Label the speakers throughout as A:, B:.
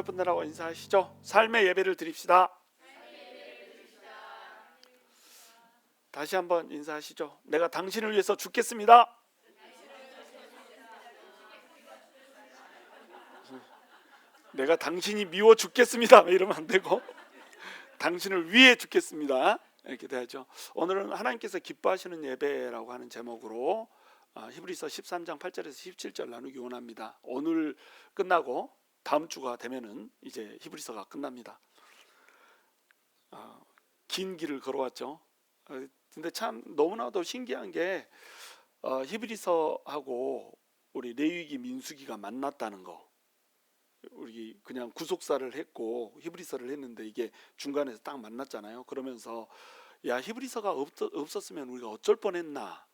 A: 분들하고 인사하시죠. 삶의 예배를 드립시다. 다시 한번 인사하시죠. 내가 당신을 위해서 죽겠습니다. 내가 당신이 미워 죽겠습니다. 이러면 안 되고 당신을 위해 죽겠습니다. 이렇게 돼야죠. 오늘은 하나님께서 기뻐하시는 예배라고 하는 제목으로 히브리서 13장 8절에서 17절 나누기 원합니다. 오늘 끝나고 다음 주가 되면은 이제 히브리서가 끝납니다. 긴 길을 걸어왔죠. 근데 참 너무나도 신기한 게 히브리서하고 우리 레위기 민수기가 만났다는 거. 우리 그냥 구속사를 했고 히브리서를 했는데 이게 중간에서 딱 만났잖아요. 그러면서 야, 히브리서가 없었으면 우리가 어쩔 뻔했나.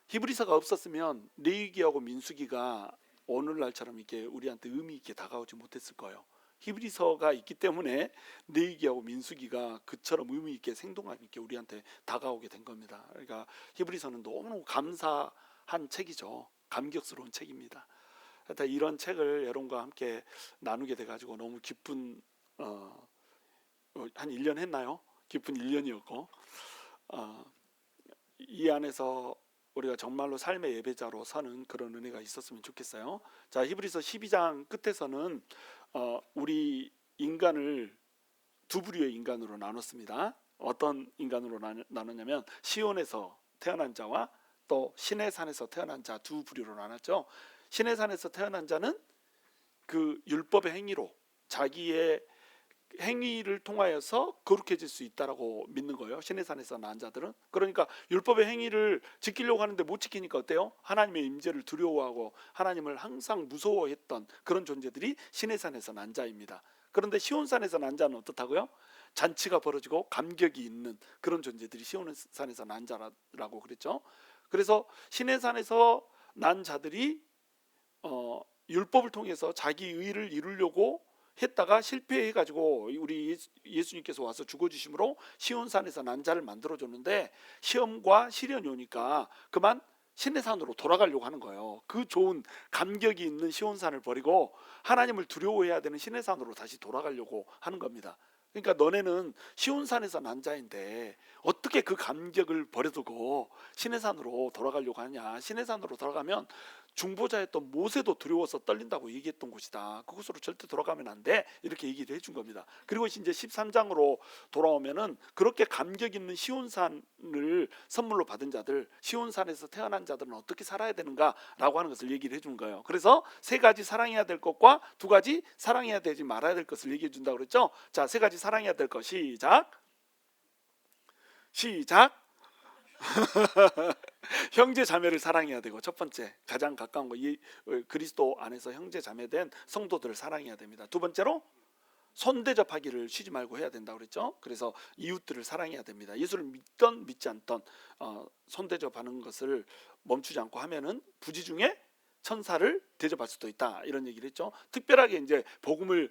A: 히브리서가 없었으면 레위기하고 민수기가 오늘날처럼 이렇게 우리한테 의미 있게 다가오지 못했을 거예요. 히브리서가 있기 때문에 레위기하고 민수기가 그처럼 의미 있게 생동감 있게 우리한테 다가오게 된 겁니다. 그러니까 히브리서는 너무너무 감사한 책이죠. 감격스러운 책입니다. 하여튼 이런 책을 여러분과 함께 나누게 돼가지고 너무 기쁜 한 1년 했나요? 기쁜 1년이었고 이 안에서 우리가 정말로 삶의 예배자로 사는 그런 은혜가 있었으면 좋겠어요. 자, 히브리서 12장 끝에서는 우리 인간을 두 부류의 인간으로 나눴습니다. 어떤 인간으로 나눴냐면 시온에서 태어난 자와 또 시내산에서 태어난 자 두 부류로 나눴죠. 시내산에서 태어난 자는 그 율법의 행위로 자기의 행위를 통하여서 거룩해질 수 있다라고 믿는 거예요. 시내산에서 난 자들은. 그러니까 율법의 행위를 지키려고 하는데 못 지키니까 어때요? 하나님의 임재를 두려워하고 하나님을 항상 무서워했던 그런 존재들이 시내산에서 난 자입니다. 그런데 시온산에서 난 자는 어떻다고요? 잔치가 벌어지고 감격이 있는 그런 존재들이 시온산에서 난 자라고 그랬죠. 그래서 시내산에서 난 자들이 율법을 통해서 자기 의를 이루려고 했다가 실패해가지고 우리 예수님께서 와서 죽어주심으로 시온산에서 난 자를 만들어줬는데 시험과 시련이 오니까 그만 시내산으로 돌아가려고 하는 거예요. 그 좋은 감격이 있는 시온산을 버리고 하나님을 두려워해야 되는 시내산으로 다시 돌아가려고 하는 겁니다. 그러니까 너네는 시온산에서 난 자인데 어떻게 그 감격을 버려두고 시내산으로 돌아가려고 하냐. 시내산으로 돌아가면 중보자였던 모세도 두려워서 떨린다고 얘기했던 곳이다. 그곳으로 절대 돌아가면 안 돼. 이렇게 얘기를 해준 겁니다. 그리고 이제 13장으로 돌아오면은 그렇게 감격 있는 시온산을 선물로 받은 자들, 시온산에서 태어난 자들은 어떻게 살아야 되는가라고 하는 것을 얘기를 해준 거예요. 그래서 세 가지 사랑해야 될 것과 두 가지 사랑해야 되지 말아야 될 것을 얘기해 준다고 그랬죠. 자, 세 가지 사랑해야 될 것 시작. 형제 자매를 사랑해야 되고, 첫 번째 가장 가까운 거 그리스도 안에서 형제 자매된 성도들을 사랑해야 됩니다. 두 번째로 손대접하기를 쉬지 말고 해야 된다고 그랬죠. 그래서 이웃들을 사랑해야 됩니다. 예수를 믿던 믿지 않던 손대접하는 것을 멈추지 않고 하면은 부지중에 천사를 대접할 수도 있다, 이런 얘기를 했죠. 특별하게 이제 복음을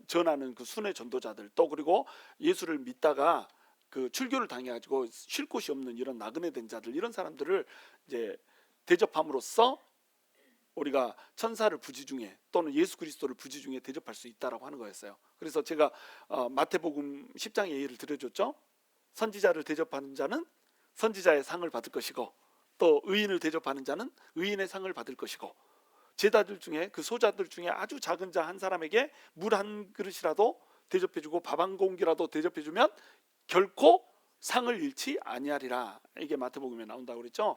A: 전하는 그 순회 전도자들, 또 그리고 예수를 믿다가 그 출교를 당해가지고 쉴 곳이 없는 이런 나그네 된 자들, 이런 사람들을 이제 대접함으로써 우리가 천사를 부지중에 또는 예수 그리스도를 부지중에 대접할 수 있다라고 하는 거였어요. 그래서 제가 마태복음 10장의 예를 들어줬죠. 선지자를 대접하는 자는 선지자의 상을 받을 것이고, 또 의인을 대접하는 자는 의인의 상을 받을 것이고, 제자들 중에 그 소자들 중에 아주 작은 자 한 사람에게 물 한 그릇이라도 대접해주고 밥 한 공기라도 대접해주면 결코 상을 잃지 아니하리라. 이게 마태복음에 나온다고 그랬죠.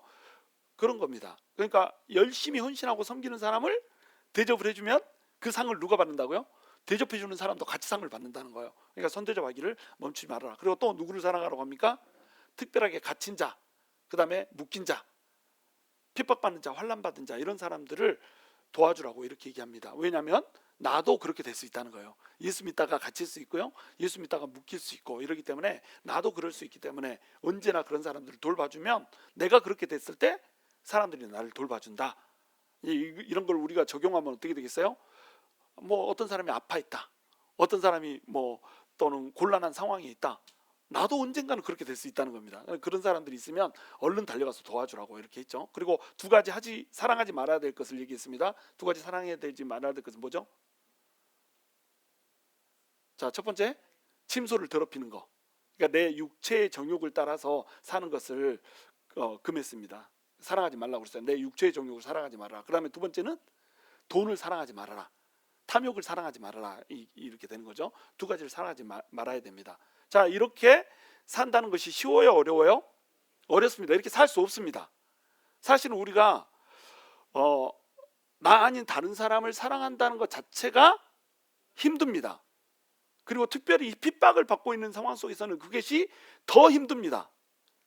A: 그런 겁니다. 그러니까 열심히 헌신하고 섬기는 사람을 대접을 해주면 그 상을 누가 받는다고요? 대접해주는 사람도 같이 상을 받는다는 거예요. 그러니까 손대접하기를 멈추지 말아라. 그리고 또 누구를 사랑하라고 합니까? 특별하게 갇힌 자, 그 다음에 묶인 자, 핍박받는 자, 환난받은 자, 이런 사람들을 도와주라고 이렇게 얘기합니다. 왜냐하면 나도 그렇게 될 수 있다는 거예요. 예수 믿다가 갇힐 수 있고요, 예수 믿다가 묶일 수 있고, 이러기 때문에 나도 그럴 수 있기 때문에 언제나 그런 사람들을 돌봐주면 내가 그렇게 됐을 때 사람들이 나를 돌봐준다. 이런 걸 우리가 적용하면 어떻게 되겠어요? 뭐 어떤 사람이 아파 있다, 어떤 사람이 뭐 또는 곤란한 상황에 있다, 나도 언젠가는 그렇게 될 수 있다는 겁니다. 그런 사람들이 있으면 얼른 달려가서 도와주라고 이렇게 했죠. 그리고 두 가지 사랑하지 말아야 될 것을 얘기했습니다. 두 가지 사랑해야 되지 말아야 될 것은 뭐죠? 자, 첫 번째, 침소를 더럽히는 거. 그러니까 내 육체의 정욕을 따라서 사는 것을 금했습니다. 사랑하지 말라고 그랬어요. 내 육체의 정욕을 사랑하지 말아라. 그다음에 두 번째는 돈을 사랑하지 말아라. 탐욕을 사랑하지 말아라. 이렇게 되는 거죠. 두 가지를 사랑하지 말아야 됩니다. 자, 이렇게 산다는 것이 쉬워요, 어려워요? 어렵습니다. 이렇게 살 수 없습니다. 사실은 우리가 나 아닌 다른 사람을 사랑한다는 것 자체가 힘듭니다. 그리고 특별히 이 핍박을 받고 있는 상황 속에서는 그것이 더 힘듭니다.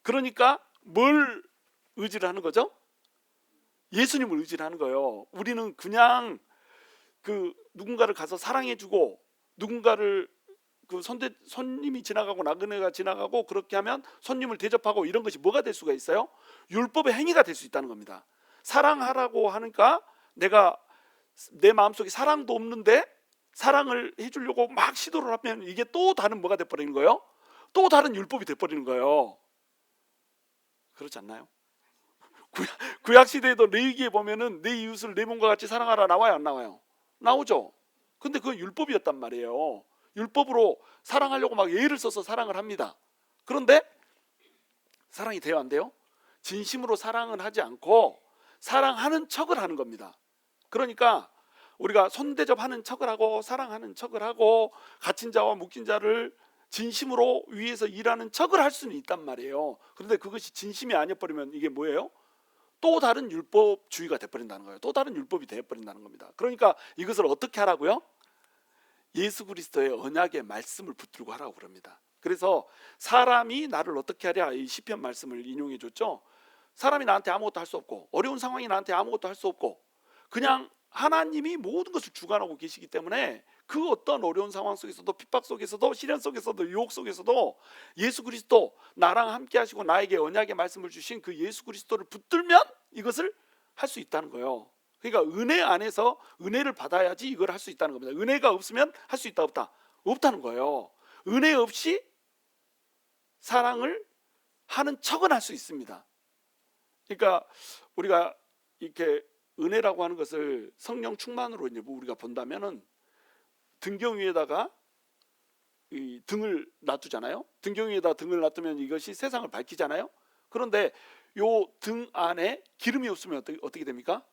A: 그러니까 뭘 의지를 하는 거죠? 예수님을 의지를 하는 거예요. 우리는 그냥 누군가를 가서 사랑해주고, 누군가를 손님이 지나가고 나그네가 지나가고 그렇게 하면 손님을 대접하고, 이런 것이 뭐가 될 수가 있어요? 율법의 행위가 될 수 있다는 겁니다. 사랑하라고 하니까 내가 내 마음속에 사랑도 없는데 사랑을 해주려고 막 시도를 하면 이게 또 다른 뭐가 돼버리는 거예요? 또 다른 율법이 돼버리는 거예요. 그렇지 않나요? 구약 시대에도 레위기에 보면은 내 이웃을 내 몸과 같이 사랑하라 나와요, 안 나와요? 나오죠. 근데 그건 율법이었단 말이에요. 율법으로 사랑하려고 막 예를 써서 사랑을 합니다. 그런데 사랑이 돼요, 안 돼요? 진심으로 사랑은 하지 않고 사랑하는 척을 하는 겁니다. 그러니까 우리가 손대접하는 척을 하고 사랑하는 척을 하고 갇힌 자와 묶인 자를 진심으로 위해서 일하는 척을 할 수는 있단 말이에요. 그런데 그것이 진심이 아니어버리면 이게 뭐예요? 또 다른 율법주의가 돼버린다는 거예요. 또 다른 율법이 돼버린다는 겁니다. 그러니까 이것을 어떻게 하라고요? 예수 그리스도의 언약의 말씀을 붙들고 하라고 그럽니다. 그래서 사람이 나를 어떻게 하랴, 이 시편 말씀을 인용해 줬죠. 사람이 나한테 아무것도 할 수 없고, 어려운 상황이 나한테 아무것도 할 수 없고, 그냥 하나님이 모든 것을 주관하고 계시기 때문에 그 어떤 어려운 상황 속에서도, 핍박 속에서도, 시련 속에서도, 유혹 속에서도 예수 그리스도, 나랑 함께 하시고 나에게 언약의 말씀을 주신 그 예수 그리스도를 붙들면 이것을 할 수 있다는 거예요. 그러니까 은혜 안에서 은혜를 받아야지 이걸 할 수 있다는 겁니다. 은혜가 없으면 할 수 있다, 없다? 없다는 거예요. 은혜 없이 사랑을 하는 척은 할 수 있습니다. 그러니까 우리가 이렇게 은혜라고 하는 것을 성령 충만으로 이제 우리가 본다면은 등경 위에다가 이 등을 놔두잖아요. 등경 위에다 등을 놔두면 이것이 세상을 밝히잖아요. 그런데 요 등 안에 기름이 없으면 어떻게 됩니까?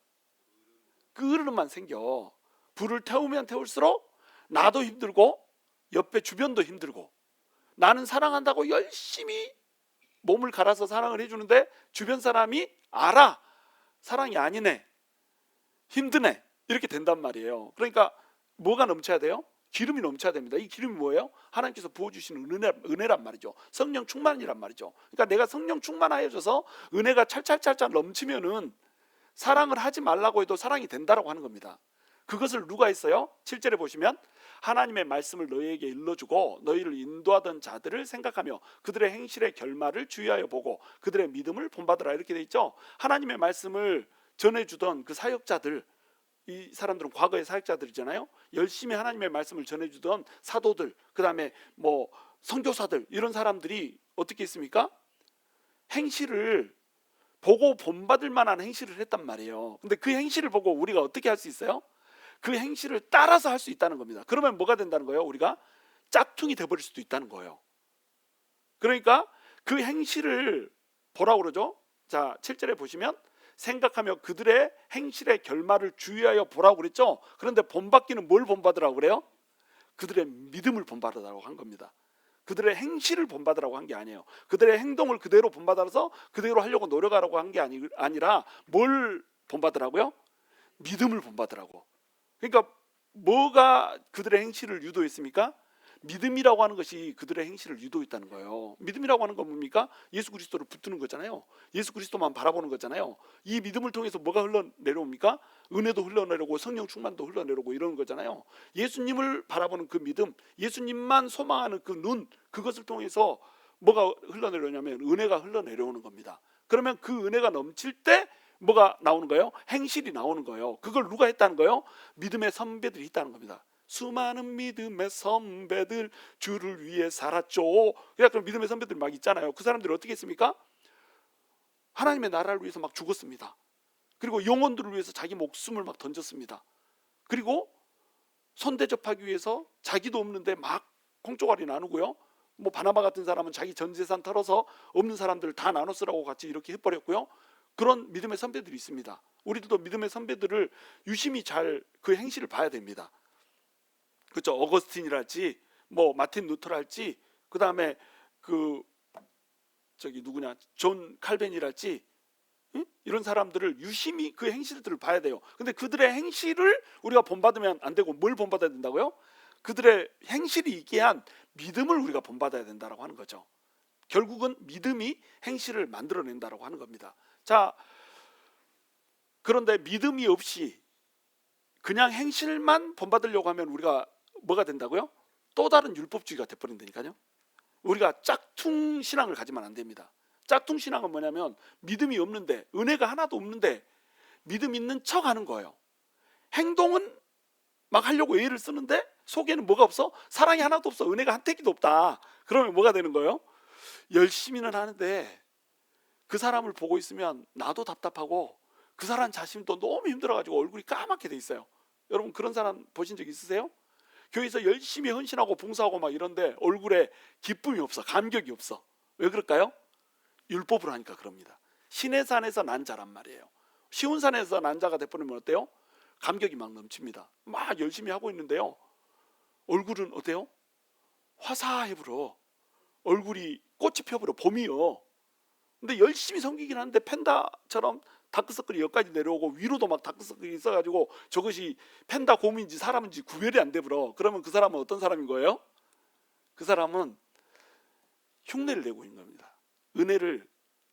A: 끄르름만 생겨. 불을 태우면 태울수록 나도 힘들고 옆에 주변도 힘들고, 나는 사랑한다고 열심히 몸을 갈아서 사랑을 해주는데 주변 사람이 알아, 사랑이 아니네, 힘드네, 이렇게 된단 말이에요. 그러니까 뭐가 넘쳐야 돼요? 기름이 넘쳐야 됩니다. 이 기름이 뭐예요? 하나님께서 부어주시는 은혜란 말이죠. 성령 충만이란 말이죠. 그러니까 내가 성령 충만하여져서 은혜가 찰찰찰찰 넘치면은 사랑을 하지 말라고 해도 사랑이 된다라고 하는 겁니다. 그것을 누가 했어요? 7절에 보시면 하나님의 말씀을 너희에게 일러주고 너희를 인도하던 자들을 생각하며 그들의 행실의 결말을 주의하여 보고 그들의 믿음을 본받으라, 이렇게 돼 있죠. 하나님의 말씀을 전해주던 그 사역자들, 이 사람들은 과거의 사역자들이잖아요. 열심히 하나님의 말씀을 전해주던 사도들, 그 다음에 뭐 선교사들, 이런 사람들이 어떻게 했습니까? 행실을 보고 본받을 만한 행실을 했단 말이에요. 근데 그 행실을 보고 우리가 어떻게 할 수 있어요? 그 행실을 따라서 할 수 있다는 겁니다. 그러면 뭐가 된다는 거예요? 우리가 짝퉁이 돼버릴 수도 있다는 거예요. 그러니까 그 행실을 뭐라고 그러죠? 자, 7절에 보시면 생각하며 그들의 행실의 결말을 주의하여 보라고 그랬죠. 그런데 본받기는 뭘 본받으라고 그래요? 그들의 믿음을 본받으라고 한 겁니다. 그들의 행실을 본받으라고 한 게 아니에요. 그들의 행동을 그대로 본받아서 그대로 하려고 노력하라고 한 게 아니라 뭘 본받으라고요? 믿음을 본받으라고. 그러니까 뭐가 그들의 행실을 유도했습니까? 믿음이라고 하는 것이 그들의 행실을 유도했다는 거예요. 믿음이라고 하는 건 뭡니까? 예수 그리스도를 붙드는 거잖아요. 예수 그리스도만 바라보는 거잖아요. 이 믿음을 통해서 뭐가 흘러내려옵니까? 은혜도 흘러내려오고 성령 충만도 흘러내려오고 이러는 거잖아요. 예수님을 바라보는 그 믿음, 예수님만 소망하는 그 눈, 그것을 통해서 뭐가 흘러내려오냐면 은혜가 흘러내려오는 겁니다. 그러면 그 은혜가 넘칠 때 뭐가 나오는 거예요? 행실이 나오는 거예요. 그걸 누가 했다는 거예요? 믿음의 선배들이 있다는 겁니다. 수많은 믿음의 선배들 주를 위해 살았죠. 그러니까 믿음의 선배들 막 있잖아요. 그 사람들이 어떻게 했습니까? 하나님의 나라를 위해서 막 죽었습니다. 그리고 영혼들을 위해서 자기 목숨을 막 던졌습니다. 그리고 손대접하기 위해서 자기도 없는데 막 콩조가리 나누고요. 뭐 바나바 같은 사람은 자기 전 재산 털어서 없는 사람들 다 나눠 쓰라고 같이 이렇게 해버렸고요. 그런 믿음의 선배들이 있습니다. 우리들도 믿음의 선배들을 유심히 잘 그 행실을 봐야 됩니다. 그렇죠? 어거스틴이랄지 뭐 마틴 루터랄지 그 다음에 그 저기 누구냐 존 칼벤이랄지 이런 사람들을 유심히 그 행실들을 봐야 돼요. 근데 그들의 행실을 우리가 본받으면 안 되고 뭘 본받아야 된다고요? 그들의 행실이 있게 한 믿음을 우리가 본받아야 된다라고 하는 거죠. 결국은 믿음이 행실을 만들어낸다라고 하는 겁니다. 자, 그런데 믿음이 없이 그냥 행실만 본받으려고 하면 우리가 뭐가 된다고요? 또 다른 율법주의가 돼버린다니까요. 우리가 짝퉁 신앙을 가지면 안 됩니다. 짝퉁 신앙은 뭐냐면 믿음이 없는데, 은혜가 하나도 없는데 믿음 있는 척 하는 거예요. 행동은 막 하려고 애를 쓰는데 속에는 뭐가 없어? 사랑이 하나도 없어. 은혜가 한 태기도 없다. 그러면 뭐가 되는 거예요? 열심히는 하는데 그 사람을 보고 있으면 나도 답답하고 그 사람 자신도 너무 힘들어가지고 얼굴이 까맣게 돼 있어요. 여러분 그런 사람 보신 적 있으세요? 교회에서 열심히 헌신하고 봉사하고 막 이런데 얼굴에 기쁨이 없어. 감격이 없어. 왜 그럴까요? 율법으로 하니까 그럽니다. 신의 산에서 난 자란 말이에요. 쉬운 산에서 난 자가 돼버리면 어때요? 감격이 막 넘칩니다. 막 열심히 하고 있는데요, 얼굴은 어때요? 화사해 불어. 얼굴이 꽃이 펴버려. 봄이요. 근데 열심히 섬기긴 하는데 펜다처럼 다크서클이 여기까지 내려오고 위로도 막 다크서클이 있어가지고 저것이 펜다 곰인지 사람인지 구별이 안 되버려. 그러면 그 사람은 어떤 사람인 거예요? 그 사람은 흉내를 내고 있는 겁니다. 은혜를,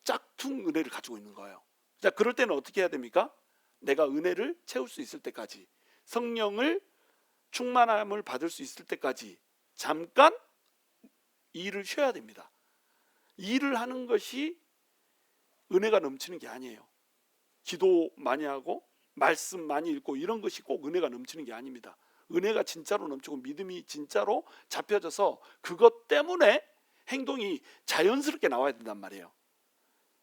A: 짝퉁 은혜를 가지고 있는 거예요. 자, 그럴 때는 어떻게 해야 됩니까? 내가 은혜를 채울 수 있을 때까지, 성령을 충만함을 받을 수 있을 때까지 잠깐 일을 쉬어야 됩니다. 일을 하는 것이 은혜가 넘치는 게 아니에요. 기도 많이 하고 말씀 많이 읽고 이런 것이 꼭 은혜가 넘치는 게 아닙니다. 은혜가 진짜로 넘치고 믿음이 진짜로 잡혀져서 그것 때문에 행동이 자연스럽게 나와야 된단 말이에요.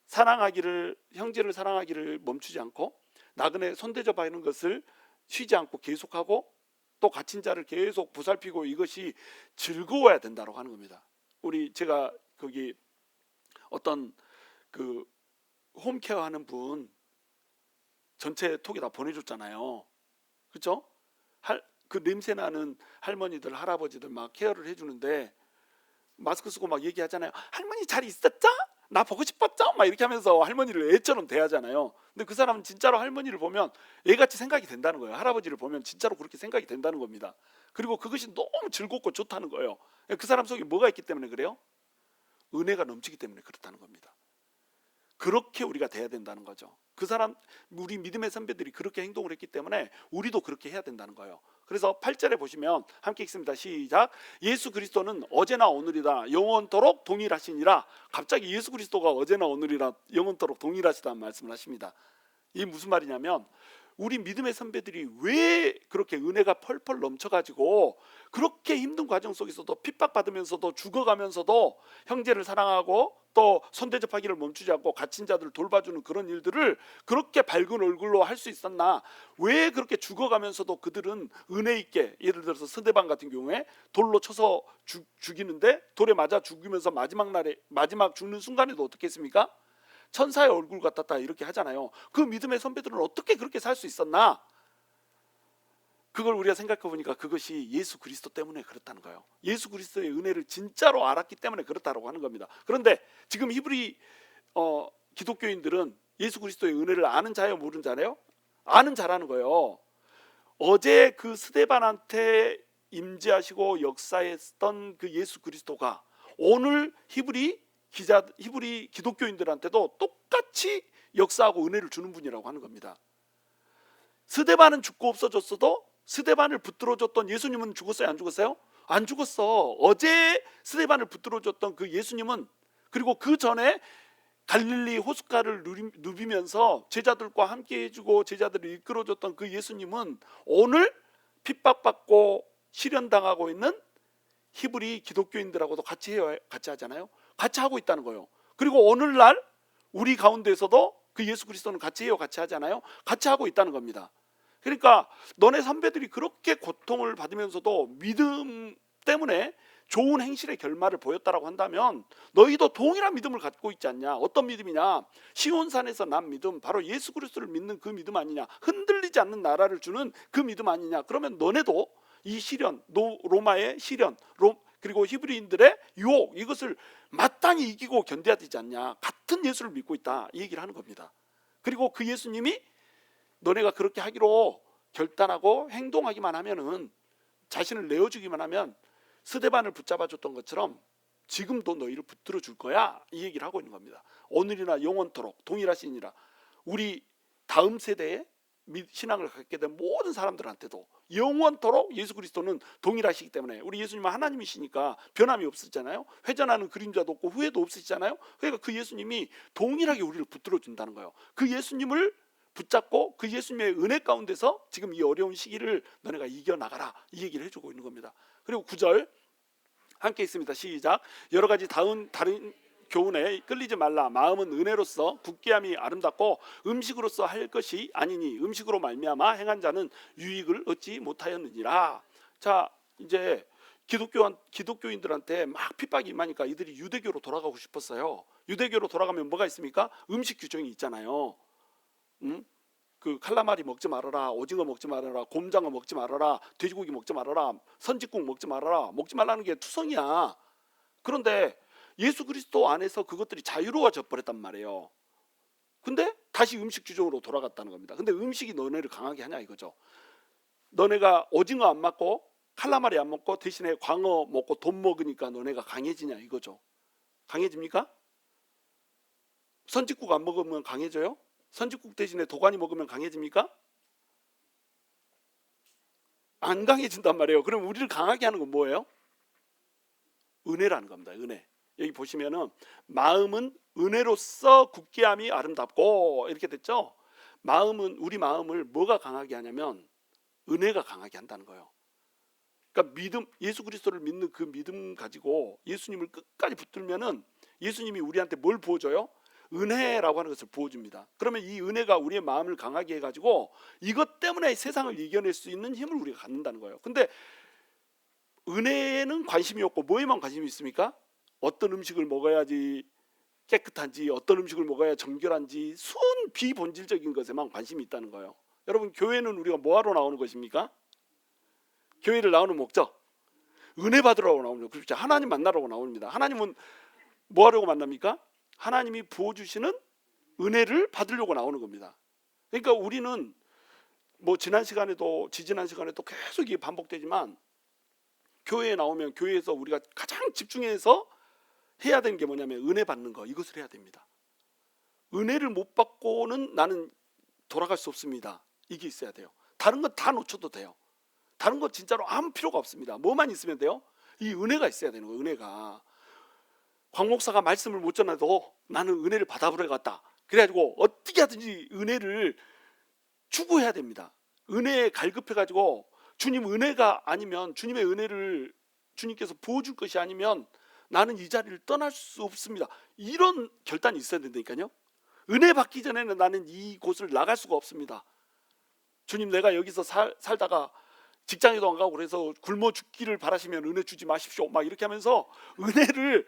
A: 사랑하기를, 형제를 사랑하기를 멈추지 않고 나그네 손대접 하는 것을 쉬지 않고 계속하고 또 갇힌 자를 계속 보살피고, 이것이 즐거워야 된다고 하는 겁니다. 제가 거기 어떤 그 홈케어 하는 분 전체 톡에 다 보내줬잖아요. 그렇죠? 그 냄새 나는 할머니들 할아버지들 막 케어를 해주는데 마스크 쓰고 막 얘기하잖아요. 할머니 잘 있었죠? 나 보고 싶었죠? 막 이렇게 하면서 할머니를 애처럼 대하잖아요. 근데 그 사람은 진짜로 할머니를 보면 애같이 생각이 된다는 거예요. 할아버지를 보면 진짜로 그렇게 생각이 된다는 겁니다. 그리고 그것이 너무 즐겁고 좋다는 거예요. 그 사람 속에 뭐가 있기 때문에 그래요? 은혜가 넘치기 때문에 그렇다는 겁니다. 그렇게 우리가 돼야 된다는 거죠. 그 사람, 우리 믿음의 선배들이 그렇게 행동을 했기 때문에 우리도 그렇게 해야 된다는 거예요. 그래서 8절에 보시면 함께 읽습니다. 시작. 예수 그리스도는 어제나 오늘이라 영원토록 동일하시니라. 갑자기 예수 그리스도가 어제나 오늘이라 영원토록 동일하시다는 말씀을 하십니다. 이게 무슨 말이냐면, 우리 믿음의 선배들이 왜 그렇게 은혜가 펄펄 넘쳐가지고 그렇게 힘든 과정 속에서도 핍박받으면서도 죽어가면서도 형제를 사랑하고 또 손대접하기를 멈추지 않고 갇힌 자들을 돌봐주는 그런 일들을 그렇게 밝은 얼굴로 할 수 있었나? 왜 그렇게 죽어가면서도 그들은 은혜 있게, 예를 들어서 스데반 같은 경우에 돌로 쳐서 죽이는데 돌에 맞아 죽으면서 마지막 죽는 순간에도 어떻게 했습니까? 천사의 얼굴 같았다 이렇게 하잖아요. 그 믿음의 선배들은 어떻게 그렇게 살 수 있었나? 그걸 우리가 생각해 보니까 그것이 예수 그리스도 때문에 그렇다는 거예요. 예수 그리스도의 은혜를 진짜로 알았기 때문에 그렇다고 하는 겁니다. 그런데 지금 히브리 기독교인들은 예수 그리스도의 은혜를 아는 자예요, 모르는 자예요? 아는 자라는 거예요. 어제 그 스데반한테 임재하시고 역사했던 그 예수 그리스도가 오늘 히브리 기독교인들한테도 똑같이 역사하고 은혜를 주는 분이라고 하는 겁니다. 스데반은 죽고 없어졌어도 스데반을 붙들어줬던 예수님은 죽었어요, 안 죽었어요? 안 죽었어. 어제 스데반을 붙들어줬던 그 예수님은, 그리고 그 전에 갈릴리 호숫가를 누비면서 제자들과 함께 해주고 제자들을 이끌어줬던 그 예수님은 오늘 핍박받고 실현당하고 있는 히브리 기독교인들하고도 같이 하잖아요. 같이 하고 있다는 거예요. 그리고 오늘날 우리 가운데서도 그 예수 그리스도는 같이 하잖아요. 같이 하고 있다는 겁니다. 그러니까 너네 선배들이 그렇게 고통을 받으면서도 믿음 때문에 좋은 행실의 결말을 보였다라고 한다면 너희도 동일한 믿음을 갖고 있지 않냐? 어떤 믿음이냐? 시온산에서 난 믿음, 바로 예수 그리스도를 믿는 그 믿음 아니냐? 흔들리지 않는 나라를 주는 그 믿음 아니냐? 그러면 너네도 이 시련, 로마의 시련, 그리고 히브리인들의 유혹, 이것을 마땅히 이기고 견뎌야 되지 않냐? 같은 예수를 믿고 있다, 이 얘기를 하는 겁니다. 그리고 그 예수님이 너네가 그렇게 하기로 결단하고 행동하기만 하면은, 자신을 내어주기만 하면 스데반을 붙잡아줬던 것처럼 지금도 너희를 붙들어 줄 거야, 이 얘기를 하고 있는 겁니다. 오늘이나 영원토록 동일하시니라. 우리 다음 세대에 신앙을 갖게 된 모든 사람들한테도 영원토록 예수 그리스도는 동일하시기 때문에, 우리 예수님은 하나님이시니까 변함이 없으시잖아요. 회전하는 그림자도 없고 후회도 없으시잖아요. 그러니까 그 예수님이 동일하게 우리를 붙들어 준다는 거예요. 그 예수님을 붙잡고 그 예수님의 은혜 가운데서 지금 이 어려운 시기를 너네가 이겨나가라, 이 얘기를 해주고 있는 겁니다. 그리고 9절 함께 있습니다. 시작. 여러 가지 다른 교훈에 끌리지 말라. 마음은 은혜로서 굳게함이 아름답고 음식으로서 할 것이 아니니 음식으로 말미암아 행한 자는 유익을 얻지 못하였느니라. 자, 이제 기독교인들한테 막 핍박이 임하니까 이들이 유대교로 돌아가고 싶었어요. 유대교로 돌아가면 뭐가 있습니까? 음식 규정이 있잖아요. 그 칼라마리 먹지 말아라, 오징어 먹지 말아라, 곰장어 먹지 말아라, 돼지고기 먹지 말아라, 선짓국 먹지 말아라, 먹지 말라는 게 투성이야. 그런데 예수 그리스도 안에서 그것들이 자유로워져 버렸단 말이에요. 근데 다시 음식 규정으로 돌아갔다는 겁니다. 근데 음식이 너네를 강하게 하냐 이거죠. 너네가 오징어 안 먹고 칼라마리 안 먹고 대신에 광어 먹고 돈 먹으니까 너네가 강해지냐 이거죠. 강해집니까? 선짓국 안 먹으면 강해져요? 선짓국 대신에 도가니 먹으면 강해집니까? 안 강해진단 말이에요. 그럼 우리를 강하게 하는 건 뭐예요? 은혜라는 겁니다. 은혜. 여기 보시면은 마음은 은혜로서 굳게함이 아름답고 이렇게 됐죠. 마음은, 우리 마음을 뭐가 강하게 하냐면 은혜가 강하게 한다는 거예요. 그러니까 믿음, 예수 그리스도를 믿는 그 믿음 가지고 예수님을 끝까지 붙들면은 예수님이 우리한테 뭘 부어줘요? 은혜라고 하는 것을 부어줍니다. 그러면 이 은혜가 우리의 마음을 강하게 해가지고 이것 때문에 세상을 이겨낼 수 있는 힘을 우리가 갖는다는 거예요. 근데 은혜에는 관심이 없고 뭐에만 관심이 있습니까? 어떤 음식을 먹어야지 깨끗한지, 어떤 음식을 먹어야 정결한지, 순 비본질적인 것에만 관심이 있다는 거예요. 여러분, 교회는 우리가 뭐하러 나오는 것입니까? 교회를 나오는 목적, 은혜 받으러 나오는, 그렇죠. 하나님 만나러 나옵니다. 하나님은 뭐 하려고 만납니까? 하나님이 부어주시는 은혜를 받으려고 나오는 겁니다. 그러니까 우리는 뭐 지난 시간에도 지지난 시간에도 계속 이게 반복되지만, 교회에 나오면 교회에서 우리가 가장 집중해서 해야 되는 게 뭐냐면 은혜 받는 거, 이것을 해야 됩니다. 은혜를 못 받고는 나는 돌아갈 수 없습니다. 이게 있어야 돼요. 다른 건 다 놓쳐도 돼요. 다른 건 진짜로 아무 필요가 없습니다. 뭐만 있으면 돼요? 이 은혜가 있어야 되는 거예요. 은혜가. 광 목사가 말씀을 못 전해도 나는 은혜를 받아보려갔다. 그래가지고 어떻게 하든지 은혜를 추구해야 됩니다. 은혜에 갈급해가지고 주님 은혜가 아니면, 주님의 은혜를 주님께서 부어줄 것이 아니면 나는 이 자리를 떠날 수 없습니다. 이런 결단이 있어야 된다니까요. 은혜 받기 전에는 나는 이곳을 나갈 수가 없습니다. 주님, 내가 여기서 살다가 직장에도 안 가고 그래서 굶어 죽기를 바라시면 은혜 주지 마십시오, 막 이렇게 하면서 은혜를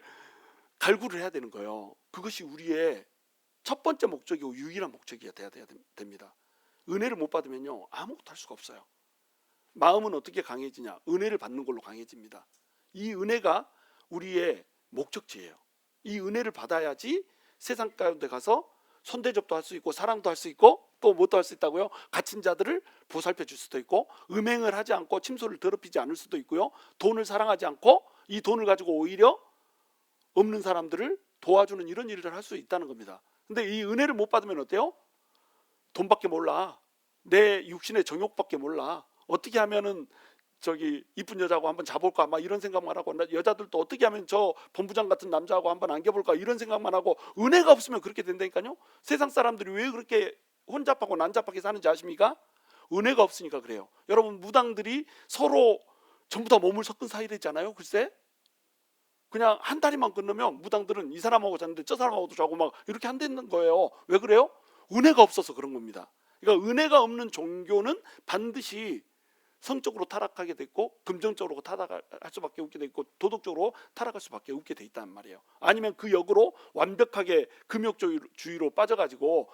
A: 갈구를 해야 되는 거예요. 그것이 우리의 첫 번째 목적이고 유일한 목적이 돼야 됩니다. 은혜를 못 받으면요 아무것도 할 수가 없어요. 마음은 어떻게 강해지냐? 은혜를 받는 걸로 강해집니다. 이 은혜가 우리의 목적지예요. 이 은혜를 받아야지 세상 가운데 가서 손대접도 할 수 있고 사랑도 할 수 있고 또 뭣도 할 수 있다고요? 갇힌 자들을 보살펴 줄 수도 있고, 음행을 하지 않고 침소를 더럽히지 않을 수도 있고요, 돈을 사랑하지 않고 이 돈을 가지고 오히려 없는 사람들을 도와주는 이런 일을 할 수 있다는 겁니다. 근데 이 은혜를 못 받으면 어때요? 돈밖에 몰라. 내 육신의 정욕밖에 몰라. 어떻게 하면은 저기 이쁜 여자하고 한번 자볼까 막 이런 생각만 하고, 여자들도 어떻게 하면 저 본부장 같은 남자하고 한번 안겨볼까 이런 생각만 하고, 은혜가 없으면 그렇게 된다니까요. 세상 사람들이 왜 그렇게 혼잡하고 난잡하게 사는지 아십니까? 은혜가 없으니까 그래요. 여러분, 무당들이 서로 전부 다 몸을 섞은 사이랬잖아요. 글쎄, 그냥 한 다리만 건너면 무당들은 이 사람하고 잤는데 저 사람하고도 자고 막 이렇게 한다는 거예요. 왜 그래요? 은혜가 없어서 그런 겁니다. 그러니까 은혜가 없는 종교는 반드시 성적으로 타락하게 됐고 금전적으로 타락할 수밖에 없게 됐고 도덕적으로 타락할 수밖에 없게 돼 있단 말이에요. 아니면 그 역으로 완벽하게 금욕주의로 빠져가지고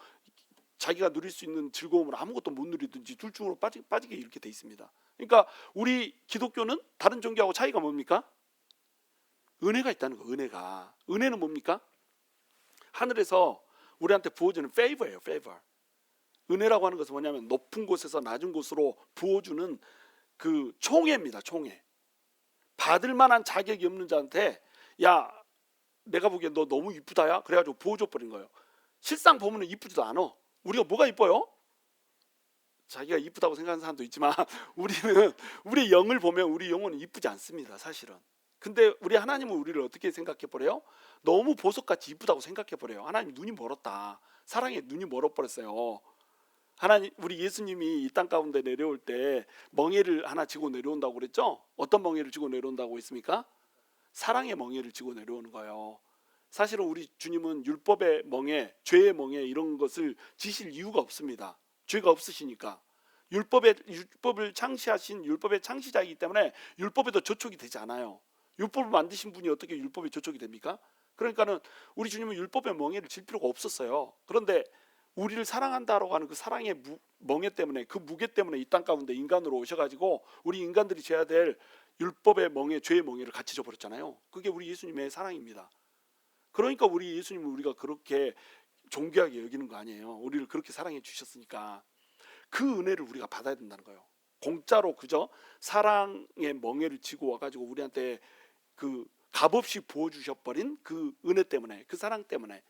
A: 자기가 누릴 수 있는 즐거움을 아무것도 못 누리든지 둘 중으로 빠지게 이렇게 돼 있습니다. 그러니까 우리 기독교는 다른 종교하고 차이가 뭡니까? 은혜가 있다는 거. 은혜는 뭡니까? 하늘에서 우리한테 부어주는 favor예요. favor. 은혜라고 하는 것은 뭐냐면 높은 곳에서 낮은 곳으로 부어주는 그 총애입니다. 총애. 받을 만한 자격이 없는 자한테 야 내가 보기엔 너 너무 이쁘다야 그래가지고 부어줘 버린 거예요. 실상 보면 이쁘지도 않아. 우리가 뭐가 이뻐요? 자기가 이쁘다고 생각하는 사람도 있지만 우리는 우리 영을 보면 우리 영혼은 이쁘지 않습니다. 사실은. 근데 우리 하나님은 우리를 어떻게 생각해 버려요? 너무 보석같이 이쁘다고 생각해 버려요. 하나님 눈이 멀었다. 사랑에 눈이 멀어버렸어요. 하나님, 우리 예수님이 이 땅 가운데 내려올 때 멍에를 하나 지고 내려온다고 그랬죠? 어떤 멍에를 지고 내려온다고 했습니까? 사랑의 멍에를 지고 내려오는 거예요. 사실은 우리 주님은 율법의 멍에, 죄의 멍에 이런 것을 지실 이유가 없습니다. 죄가 없으시니까. 율법을 창시하신 율법의 창시자이기 때문에 율법에도 저촉이 되지 않아요. 율법을 만드신 분이 어떻게 율법에 저촉이 됩니까? 그러니까는 우리 주님은 율법의 멍에를 질 필요가 없었어요. 그런데 우리를 사랑한다라고 하는 그 사랑의 멍에 때문에, 그 무게 때문에 이 땅 가운데 인간으로 오셔가지고 우리 인간들이 져야 될 율법의 멍에, 죄의 멍에를 같이 져버렸잖아요. 그게 우리 예수님의 사랑입니다. 그러니까 우리 예수님을 우리가 그렇게 존귀하게 여기는 거 아니에요. 우리를 그렇게 사랑해 주셨으니까 그 은혜를 우리가 받아야 된다는 거예요. 공짜로 그저 사랑의 멍에를 지고 와가지고 우리한테 그 값없이 부어주셔버린 그 은혜 때문에, 그 사랑 때문에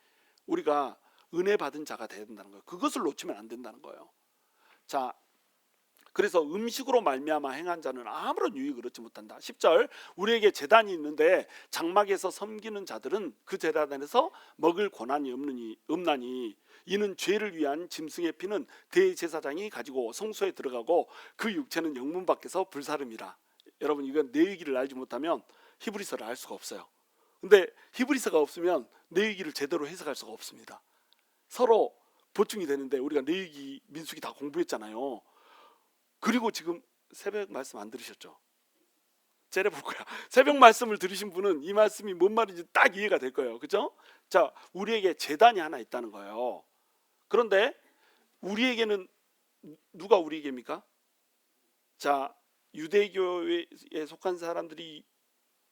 A: 우리가 은혜 받은 자가 돼야 된다는 거예요. 그것을 놓치면 안 된다는 거예요. 자, 그래서 음식으로 말미암아 행한 자는 아무런 유익을 얻지 못한다. 10절, 우리에게 제단이 있는데 장막에서 섬기는 자들은 그 제단 안에서 먹을 권한이 없나니 이는 죄를 위한 짐승의 피는 대제사장이 가지고 성소에 들어가고 그 육체는 영문 밖에서 불사름이라. 여러분, 이건 내 얘기를 알지 못하면 히브리서를 알 수가 없어요. 근데 히브리서가 없으면 내 얘기를 제대로 해석할 수가 없습니다. 서로 보충이 되는데 우리가 내 얘기 민수기 다 공부했잖아요. 그리고 지금 새벽 말씀 안 들으셨죠? 째려볼 거야. 새벽 말씀을 들으신 분은 이 말씀이 뭔 말인지 딱 이해가 될 거예요. 그죠? 자, 우리에게 제단이 하나 있다는 거예요. 그런데 우리에게는 누가 우리에게입니까? 자, 유대교에 속한 사람들이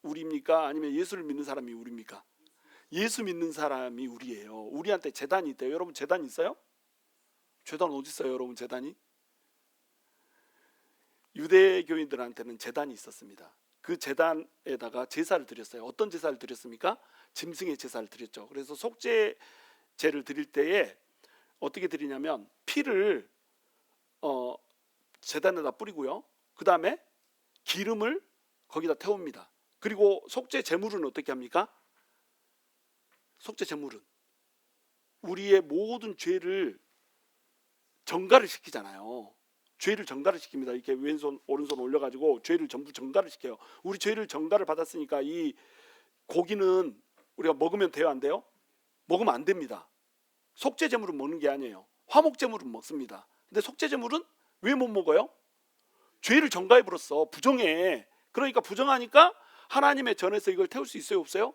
A: 우리입니까? 아니면 예수를 믿는 사람이 우리입니까? 예수 믿는 사람이 우리예요. 우리한테 제단이 있대요. 여러분 제단 있어요? 제단 어디 있어요, 여러분? 제단이? 유대교인들한테는 제단이 있었습니다. 그 제단에다가 제사를 드렸어요. 어떤 제사를 드렸습니까? 짐승의 제사를 드렸죠. 그래서 속죄제를 드릴 때에 어떻게 드리냐면 피를 제단에다 뿌리고요. 그 다음에 기름을 거기다 태웁니다. 그리고 속죄 제물은 어떻게 합니까? 속죄 제물은 우리의 모든 죄를 정가를 시키잖아요. 죄를 정가를 시킵니다. 이렇게 왼손 오른손 올려가지고 죄를 전부 정가를 시켜요. 우리 죄를 정가를 받았으니까 이 고기는 우리가 먹으면 돼요, 안 돼요? 먹으면 안 됩니다. 속죄 제물은 먹는 게 아니에요. 화목 제물은 먹습니다. 근데 속죄 제물은 왜 못 먹어요? 죄를 정가해 버렸어. 부정해. 그러니까 부정하니까 하나님의 전에서 이걸 태울 수 있어요, 없어요?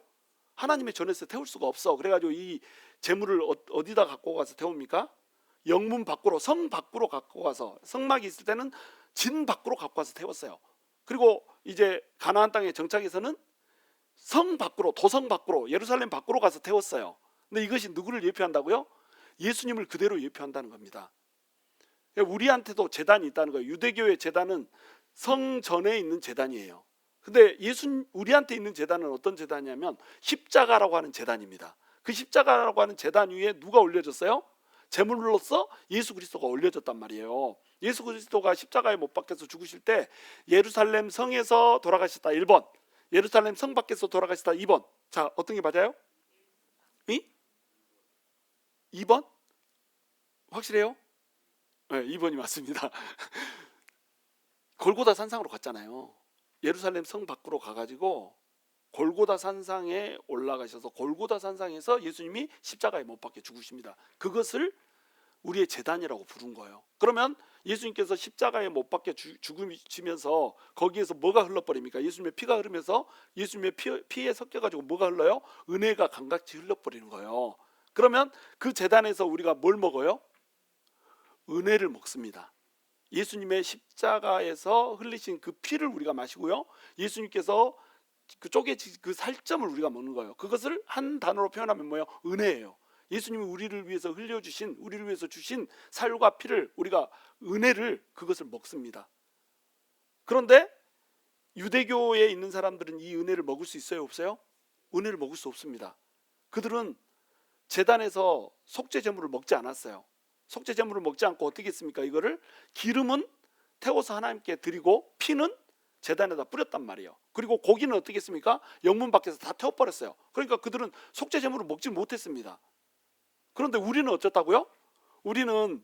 A: 하나님의 전에서 태울 수가 없어. 그래가지고 이 제물을 어디다 갖고 가서 태웁니까? 영문 밖으로, 성 밖으로 갖고 가서, 성막이 있을 때는 진 밖으로 갖고 가서 태웠어요. 그리고 이제 가나안 땅에 정착해서는 성 밖으로, 도성 밖으로, 예루살렘 밖으로 가서 태웠어요. 근데 이것이 누구를 예표한다고요? 예수님을 그대로 예표한다는 겁니다. 우리한테도 제단이 있다는 거예요. 유대교의 제단은 성전에 있는 제단이에요. 근데 우리한테 있는 제단은 어떤 제단이냐면 십자가라고 하는 제단입니다. 그 십자가라고 하는 제단 위에 누가 올려졌어요? 제물로서 예수 그리스도가 올려졌단 말이에요. 예수 그리스도가 십자가에 못 박혀서 죽으실 때 예루살렘 성에서 돌아가셨다 1번, 예루살렘 성 밖에서 돌아가셨다 2번. 자, 어떤 게 맞아요? 2번? 확실해요? 네, 2번이 맞습니다. 골고다 산상으로 갔잖아요. 예루살렘 성 밖으로 가가지고 골고다 산상에 올라가셔서 골고다 산상에서 예수님이 십자가에 못 박혀 죽으십니다. 그것을 우리의 제단이라고 부른 거예요. 그러면 예수님께서 십자가에 못 박혀 죽으시면서 거기에서 뭐가 흘러버립니까? 예수님의 피가 흐르면서 예수님의 피에 섞여가지고 뭐가 흘러요? 은혜가 강같이 흘러버리는 거예요. 그러면 그 제단에서 우리가 뭘 먹어요? 은혜를 먹습니다. 예수님의 십자가에서 흘리신 그 피를 우리가 마시고요. 예수님께서 그 쪼개진 그 살점을 우리가 먹는 거예요. 그것을 한 단어로 표현하면 뭐예요? 은혜예요. 예수님이 우리를 위해서 흘려주신, 우리를 위해서 주신 살과 피를, 우리가 은혜를, 그것을 먹습니다. 그런데 유대교에 있는 사람들은 이 은혜를 먹을 수 있어요, 없어요? 은혜를 먹을 수 없습니다. 그들은 제단에서 속죄 제물을 먹지 않았어요. 속죄 제물을 먹지 않고 어떻게 했습니까? 이거를 기름은 태워서 하나님께 드리고 피는 제단에다 뿌렸단 말이에요. 그리고 고기는 어떻게 했습니까? 영문 밖에서 다 태워버렸어요. 그러니까 그들은 속죄 제물을 먹지 못했습니다. 그런데 우리는 어쩌다고요? 우리는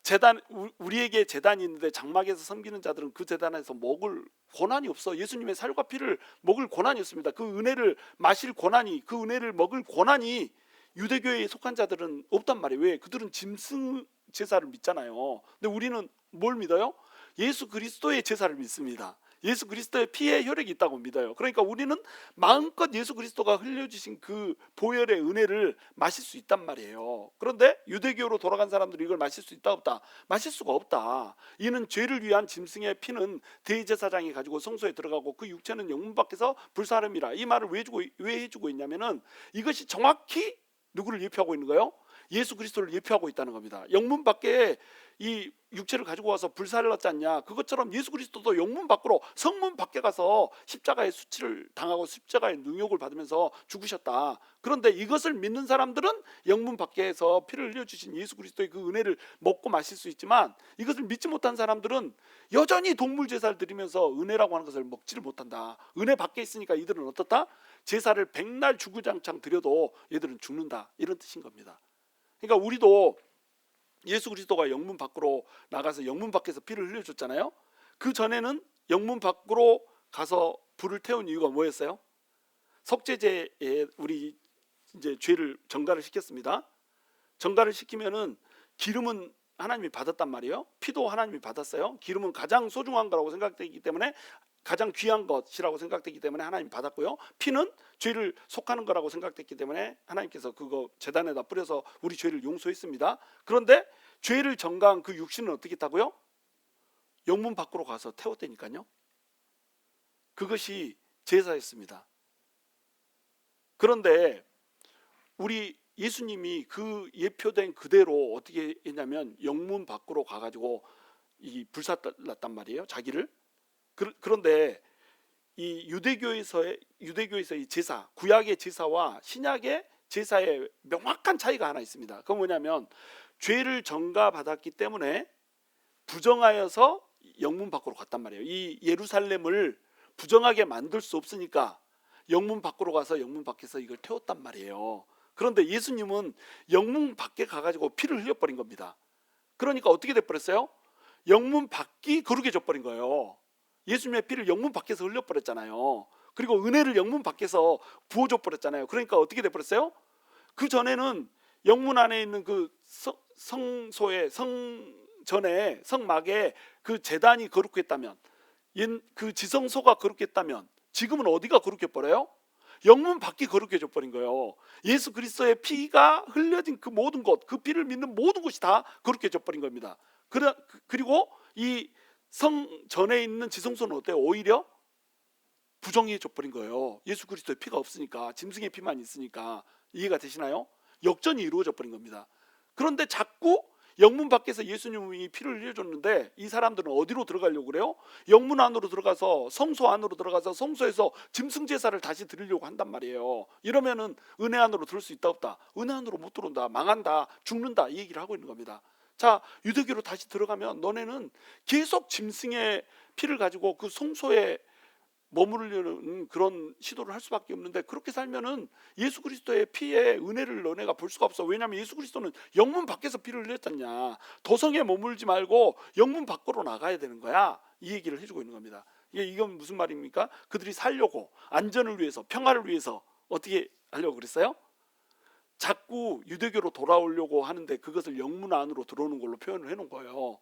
A: 제단, 우리에게 제단이 있는데 장막에서 섬기는 자들은 그 제단에서 먹을 권한이 없어. 예수님의 살과 피를 먹을 권한이 없습니다. 그 은혜를 마실 권한이, 그 은혜를 먹을 권한이 유대교에 속한 자들은 없단 말이에요. 왜? 그들은 짐승 제사를 믿잖아요. 근데 우리는 뭘 믿어요? 예수 그리스도의 제사를 믿습니다. 예수 그리스도의 피의 혈액이 있다고 믿어요. 그러니까 우리는 마음껏 예수 그리스도가 흘려주신 그 보혈의 은혜를 마실 수 있단 말이에요. 그런데 유대교로 돌아간 사람들이 이걸 마실 수 있다 없다? 마실 수가 없다. 이는 죄를 위한 짐승의 피는 대제사장이 가지고 성소에 들어가고 그 육체는 영문 밖에서 불사름이라. 이 말을 왜 해주고 있냐면은 이것이 정확히 누구를 예표하고 있는 거예요? 예수 그리스도를 예표하고 있다는 겁니다. 영문 밖에 이 육체를 가지고 와서 불사를 났지 않냐? 그것처럼 예수 그리스도도 영문 밖으로, 성문 밖에 가서 십자가의 수치를 당하고 십자가의 능욕을 받으면서 죽으셨다. 그런데 이것을 믿는 사람들은 영문 밖에서 피를 흘려주신 예수 그리스도의 그 은혜를 먹고 마실 수 있지만, 이것을 믿지 못한 사람들은 여전히 동물 제사를 드리면서 은혜라고 하는 것을 먹지를 못한다. 은혜 밖에 있으니까 이들은 어떻다? 제사를 백날 주구장창 드려도 얘들은 죽는다. 이런 뜻인 겁니다. 그러니까 우리도 예수 그리스도가 영문 밖으로 나가서 영문 밖에서 피를 흘려줬잖아요. 그 전에는 영문 밖으로 가서 불을 태운 이유가 뭐였어요? 속죄제에 우리 이제 죄를 정가를 시켰습니다. 정가를 시키면은 기름은 하나님이 받았단 말이에요. 피도 하나님이 받았어요. 기름은 가장 소중한 거라고 생각되기 때문에, 가장 귀한 것이라고 생각되기 때문에 하나님 받았고요. 피는 죄를 속하는 거라고 생각됐기 때문에 하나님께서 그거 제단에다 뿌려서 우리 죄를 용서했습니다. 그런데 죄를 정가한 그 육신은 어떻게 했다고요? 영문 밖으로 가서 태웠다니까요. 그것이 제사였습니다. 그런데 우리 예수님이 그 예표된 그대로 어떻게 했냐면 영문 밖으로 가가지고 이 불살랐단 말이에요, 자기를. 그런데 이 유대교에서의 이 제사, 구약의 제사와 신약의 제사에 명확한 차이가 하나 있습니다. 그건 뭐냐면 죄를 정가받았기 때문에 부정하여서 영문 밖으로 갔단 말이에요. 이 예루살렘을 부정하게 만들 수 없으니까 영문 밖으로 가서 영문 밖에서 이걸 태웠단 말이에요. 그런데 예수님은 영문 밖에 가가지고 피를 흘려버린 겁니다. 그러니까 어떻게 돼버렸어요? 영문 밖이 거룩해져 버린 거예요. 예수님의 피를 영문 밖에서 흘려버렸잖아요. 그리고 은혜를 영문 밖에서 부어줘 버렸잖아요. 그러니까 어떻게 돼버렸어요? 그 전에는 영문 안에 있는 그 성소에, 성전에, 성막에 그 제단이 거룩했다면, 그 지성소가 거룩했다면, 지금은 어디가 거룩해 버려요? 영문 밖이 거룩해져 버린 거예요. 예수 그리스도의 피가 흘려진 그 모든 곳, 그 피를 믿는 모든 곳이 다 거룩해져 버린 겁니다. 그리고 이 성전에 있는 지성소는 어때요? 오히려 부정해져 버린 거예요. 예수 그리스도의 피가 없으니까, 짐승의 피만 있으니까. 이해가 되시나요? 역전이 이루어져 버린 겁니다. 그런데 자꾸 영문 밖에서 예수님이 피를 흘려줬는데 이 사람들은 어디로 들어가려고 그래요? 영문 안으로 들어가서, 성소 안으로 들어가서 성소에서 짐승 제사를 다시 드리려고 한단 말이에요. 이러면은 은혜 안으로 들을 수 있다 없다? 은혜 안으로 못 들어온다, 망한다, 죽는다, 이 얘기를 하고 있는 겁니다. 자, 유대교로 다시 들어가면 너네는 계속 짐승의 피를 가지고 그 성소에 머무르려는 그런 시도를 할 수밖에 없는데, 그렇게 살면은 예수 그리스도의 피의 은혜를 너네가 볼 수가 없어. 왜냐하면 예수 그리스도는 영문 밖에서 피를 흘렸잖냐. 도성에 머물지 말고 영문 밖으로 나가야 되는 거야. 이 얘기를 해주고 있는 겁니다. 이건 무슨 말입니까? 그들이 살려고, 안전을 위해서, 평화를 위해서 어떻게 하려고 그랬어요? 자꾸 유대교로 돌아오려고 하는데 그것을 영문 안으로 들어오는 걸로 표현을 해놓은 거예요.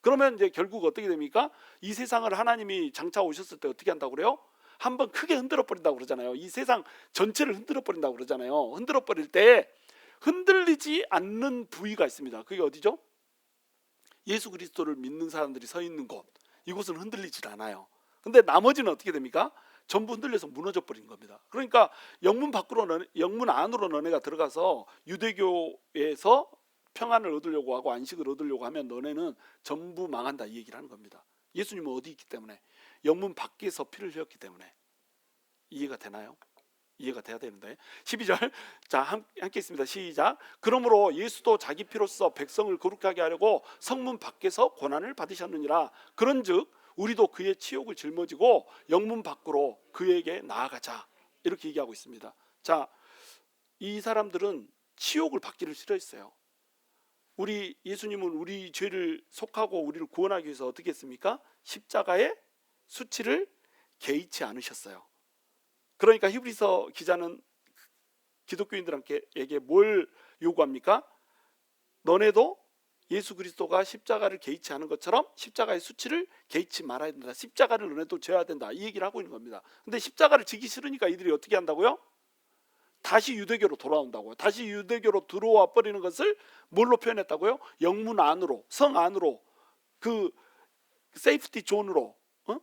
A: 그러면 이제 결국 어떻게 됩니까? 이 세상을 하나님이 장차 오셨을 때 어떻게 한다고 그래요? 한번 크게 흔들어 버린다고 그러잖아요. 이 세상 전체를 흔들어 버린다고 그러잖아요. 흔들어 버릴 때 흔들리지 않는 부위가 있습니다. 그게 어디죠? 예수 그리스도를 믿는 사람들이 서 있는 곳. 이곳은 흔들리질 않아요. 근데 나머지는 어떻게 됩니까? 전부 흔들려서 무너져 버린 겁니다. 그러니까 영문 안으로 너네가 들어가서 유대교에서 평안을 얻으려고 하고 안식을 얻으려고 하면 너네는 전부 망한다, 이 얘기를 하는 겁니다. 예수님은 어디 있기 때문에? 영문 밖에서 피를 흘렸기 때문에. 이해가 되나요? 이해가 돼야 되는데. 12절 자 함께 있습니다. 시작. 그러므로 예수도 자기 피로써 백성을 거룩하게 하려고 성문 밖에서 고난을 받으셨느니라. 그런즉 우리도 그의 치욕을 짊어지고 영문 밖으로 그에게 나아가자. 이렇게 얘기하고 있습니다. 자, 이 사람들은 치욕을 받기를 싫어했어요. 우리 예수님은 우리 죄를 속하고 우리를 구원하기 위해서 어떻게 했습니까? 십자가의 수치를 개의치 않으셨어요. 그러니까 히브리서 기자는 기독교인들에게 뭘 요구합니까? 너네도 예수 그리스도가 십자가를 개의치 않은 것처럼 십자가의 수치를 개의치 말아야 된다. 십자가를 너네도 져야 된다. 이 얘기를 하고 있는 겁니다. 근데 십자가를 지기 싫으니까 이들이 어떻게 한다고요? 다시 유대교로 돌아온다고요. 다시 유대교로 들어와 버리는 것을 뭘로 표현했다고요? 영문 안으로, 성 안으로, 그 세이프티 존으로,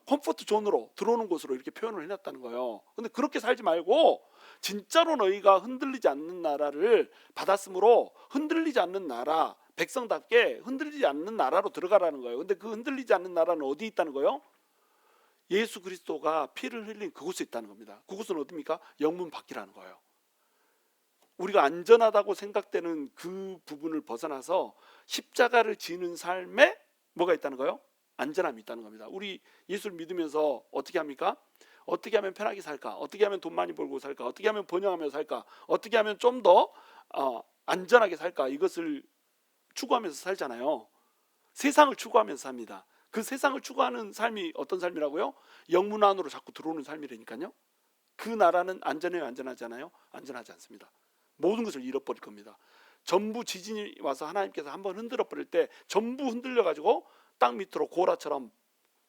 A: 컴포트 존으로 들어오는 곳으로 이렇게 표현을 해놨다는 거예요. 근데 그렇게 살지 말고 진짜로 너희가 흔들리지 않는 나라를 받았으므로 흔들리지 않는 나라, 백성답게 흔들리지 않는 나라로 들어가라는 거예요. 근데 그 흔들리지 않는 나라는 어디 있다는 거예요? 예수 그리스도가 피를 흘린 그곳에 있다는 겁니다. 그곳은 어디입니까? 영문 밖이라는 거예요. 우리가 안전하다고 생각되는 그 부분을 벗어나서 십자가를 지는 삶에 뭐가 있다는 거예요? 안전함이 있다는 겁니다. 우리 예수를 믿으면서 어떻게 합니까? 어떻게 하면 편하게 살까? 어떻게 하면 돈 많이 벌고 살까? 어떻게 하면 번영하며 살까? 어떻게 하면 좀 더 안전하게 살까? 이것을 추구하면서 살잖아요. 세상을 추구하면서 삽니다. 그 세상을 추구하는 삶이 어떤 삶이라고요? 영문 안으로 자꾸 들어오는 삶이라니까요. 그 나라는 안전해요, 안전하지 않아요? 안전하지 않습니다. 모든 것을 잃어버릴 겁니다. 전부 지진이 와서 하나님께서 한번 흔들어 버릴 때 전부 흔들려 가지고 땅 밑으로 고라처럼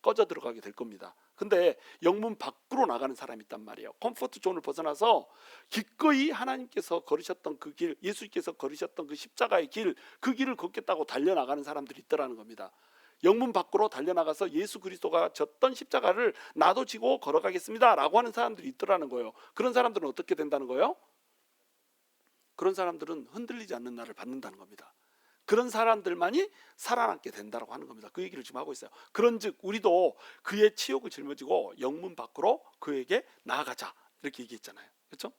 A: 꺼져 들어가게 될 겁니다. 근데 영문 밖으로 나가는 사람이 있단 말이에요. 컴포트 존을 벗어나서 기꺼이 하나님께서 걸으셨던 그 길, 예수께서 걸으셨던 그 십자가의 길, 그 길을 걷겠다고 달려나가는 사람들이 있더라는 겁니다. 영문 밖으로 달려나가서 예수 그리스도가 졌던 십자가를 나도 지고 걸어가겠습니다 라고 하는 사람들이 있더라는 거예요. 그런 사람들은 어떻게 된다는 거예요? 그런 사람들은 흔들리지 않는 날을 받는다는 겁니다. 그런 사람들만이 살아남게 된다고 하는 겁니다. 그 얘기를 지금 하고 있어요. 그런즉 우리도 그의 치욕을 짊어지고 영문 밖으로 그에게 나아가자, 이렇게 얘기했잖아요. 그렇죠?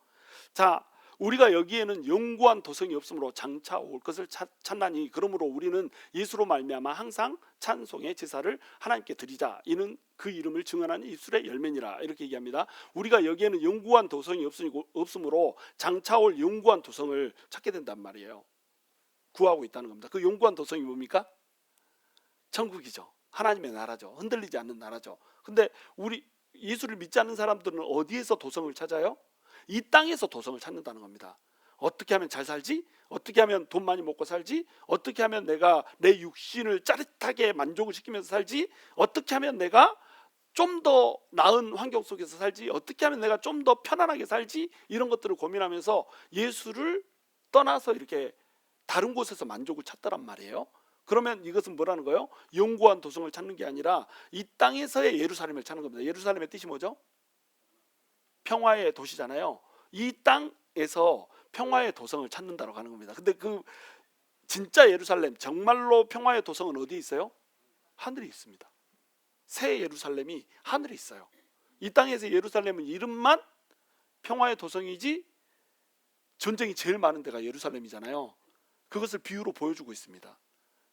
A: 자, 우리가 여기에는 영구한 도성이 없으므로 장차 올 것을 찾나니 그러므로 우리는 예수로 말미암아 항상 찬송의 제사를 하나님께 드리자. 이는 그 이름을 증언하는 입술의 열매니라. 이렇게 얘기합니다. 우리가 여기에는 영구한 도성이 없으므로 장차 올 영구한 도성을 찾게 된단 말이에요. 구하고 있다는 겁니다. 그 영구한 도성이 뭡니까? 천국이죠. 하나님의 나라죠. 흔들리지 않는 나라죠. 근데 우리 예수를 믿지 않는 사람들은 어디에서 도성을 찾아요? 이 땅에서 도성을 찾는다는 겁니다. 어떻게 하면 잘 살지? 어떻게 하면 돈 많이 먹고 살지? 어떻게 하면 내가 내 육신을 짜릿하게 만족을 시키면서 살지? 어떻게 하면 내가 좀 더 나은 환경 속에서 살지? 어떻게 하면 내가 좀 더 편안하게 살지? 이런 것들을 고민하면서 예수를 떠나서 이렇게 다른 곳에서 만족을 찾더란 말이에요. 그러면 이것은 뭐라는 거예요? 영구한 도성을 찾는 게 아니라 이 땅에서의 예루살렘을 찾는 겁니다. 예루살렘의 뜻이 뭐죠? 평화의 도시잖아요. 이 땅에서 평화의 도성을 찾는다고 하는 겁니다. 근데 그 진짜 예루살렘, 정말로 평화의 도성은 어디에 있어요? 하늘에 있습니다. 새 예루살렘이 하늘에 있어요. 이 땅에서 예루살렘은 이름만 평화의 도성이지 전쟁이 제일 많은 데가 예루살렘이잖아요. 그것을 비유로 보여주고 있습니다.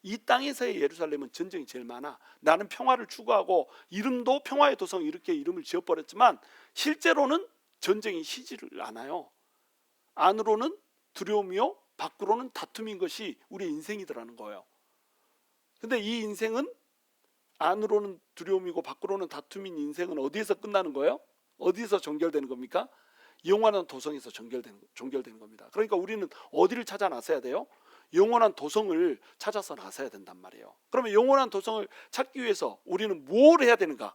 A: 이 땅에서의 예루살렘은 전쟁이 제일 많아. 나는 평화를 추구하고 이름도 평화의 도성 이렇게 이름을 지어버렸지만 실제로는 전쟁이 쉬지를 않아요. 안으로는 두려움이요 밖으로는 다툼인 것이 우리의 인생이더라는 거예요. 근데 이 인생은 안으로는 두려움이고 밖으로는 다툼인 인생은 어디에서 끝나는 거예요? 어디에서 종결되는 겁니까? 영원한 도성에서 종결되는 겁니다. 그러니까 우리는 어디를 찾아 나서야 돼요? 영원한 도성을 찾아서 나서야 된단 말이에요. 그러면 영원한 도성을 찾기 위해서 우리는 뭘 해야 되는가?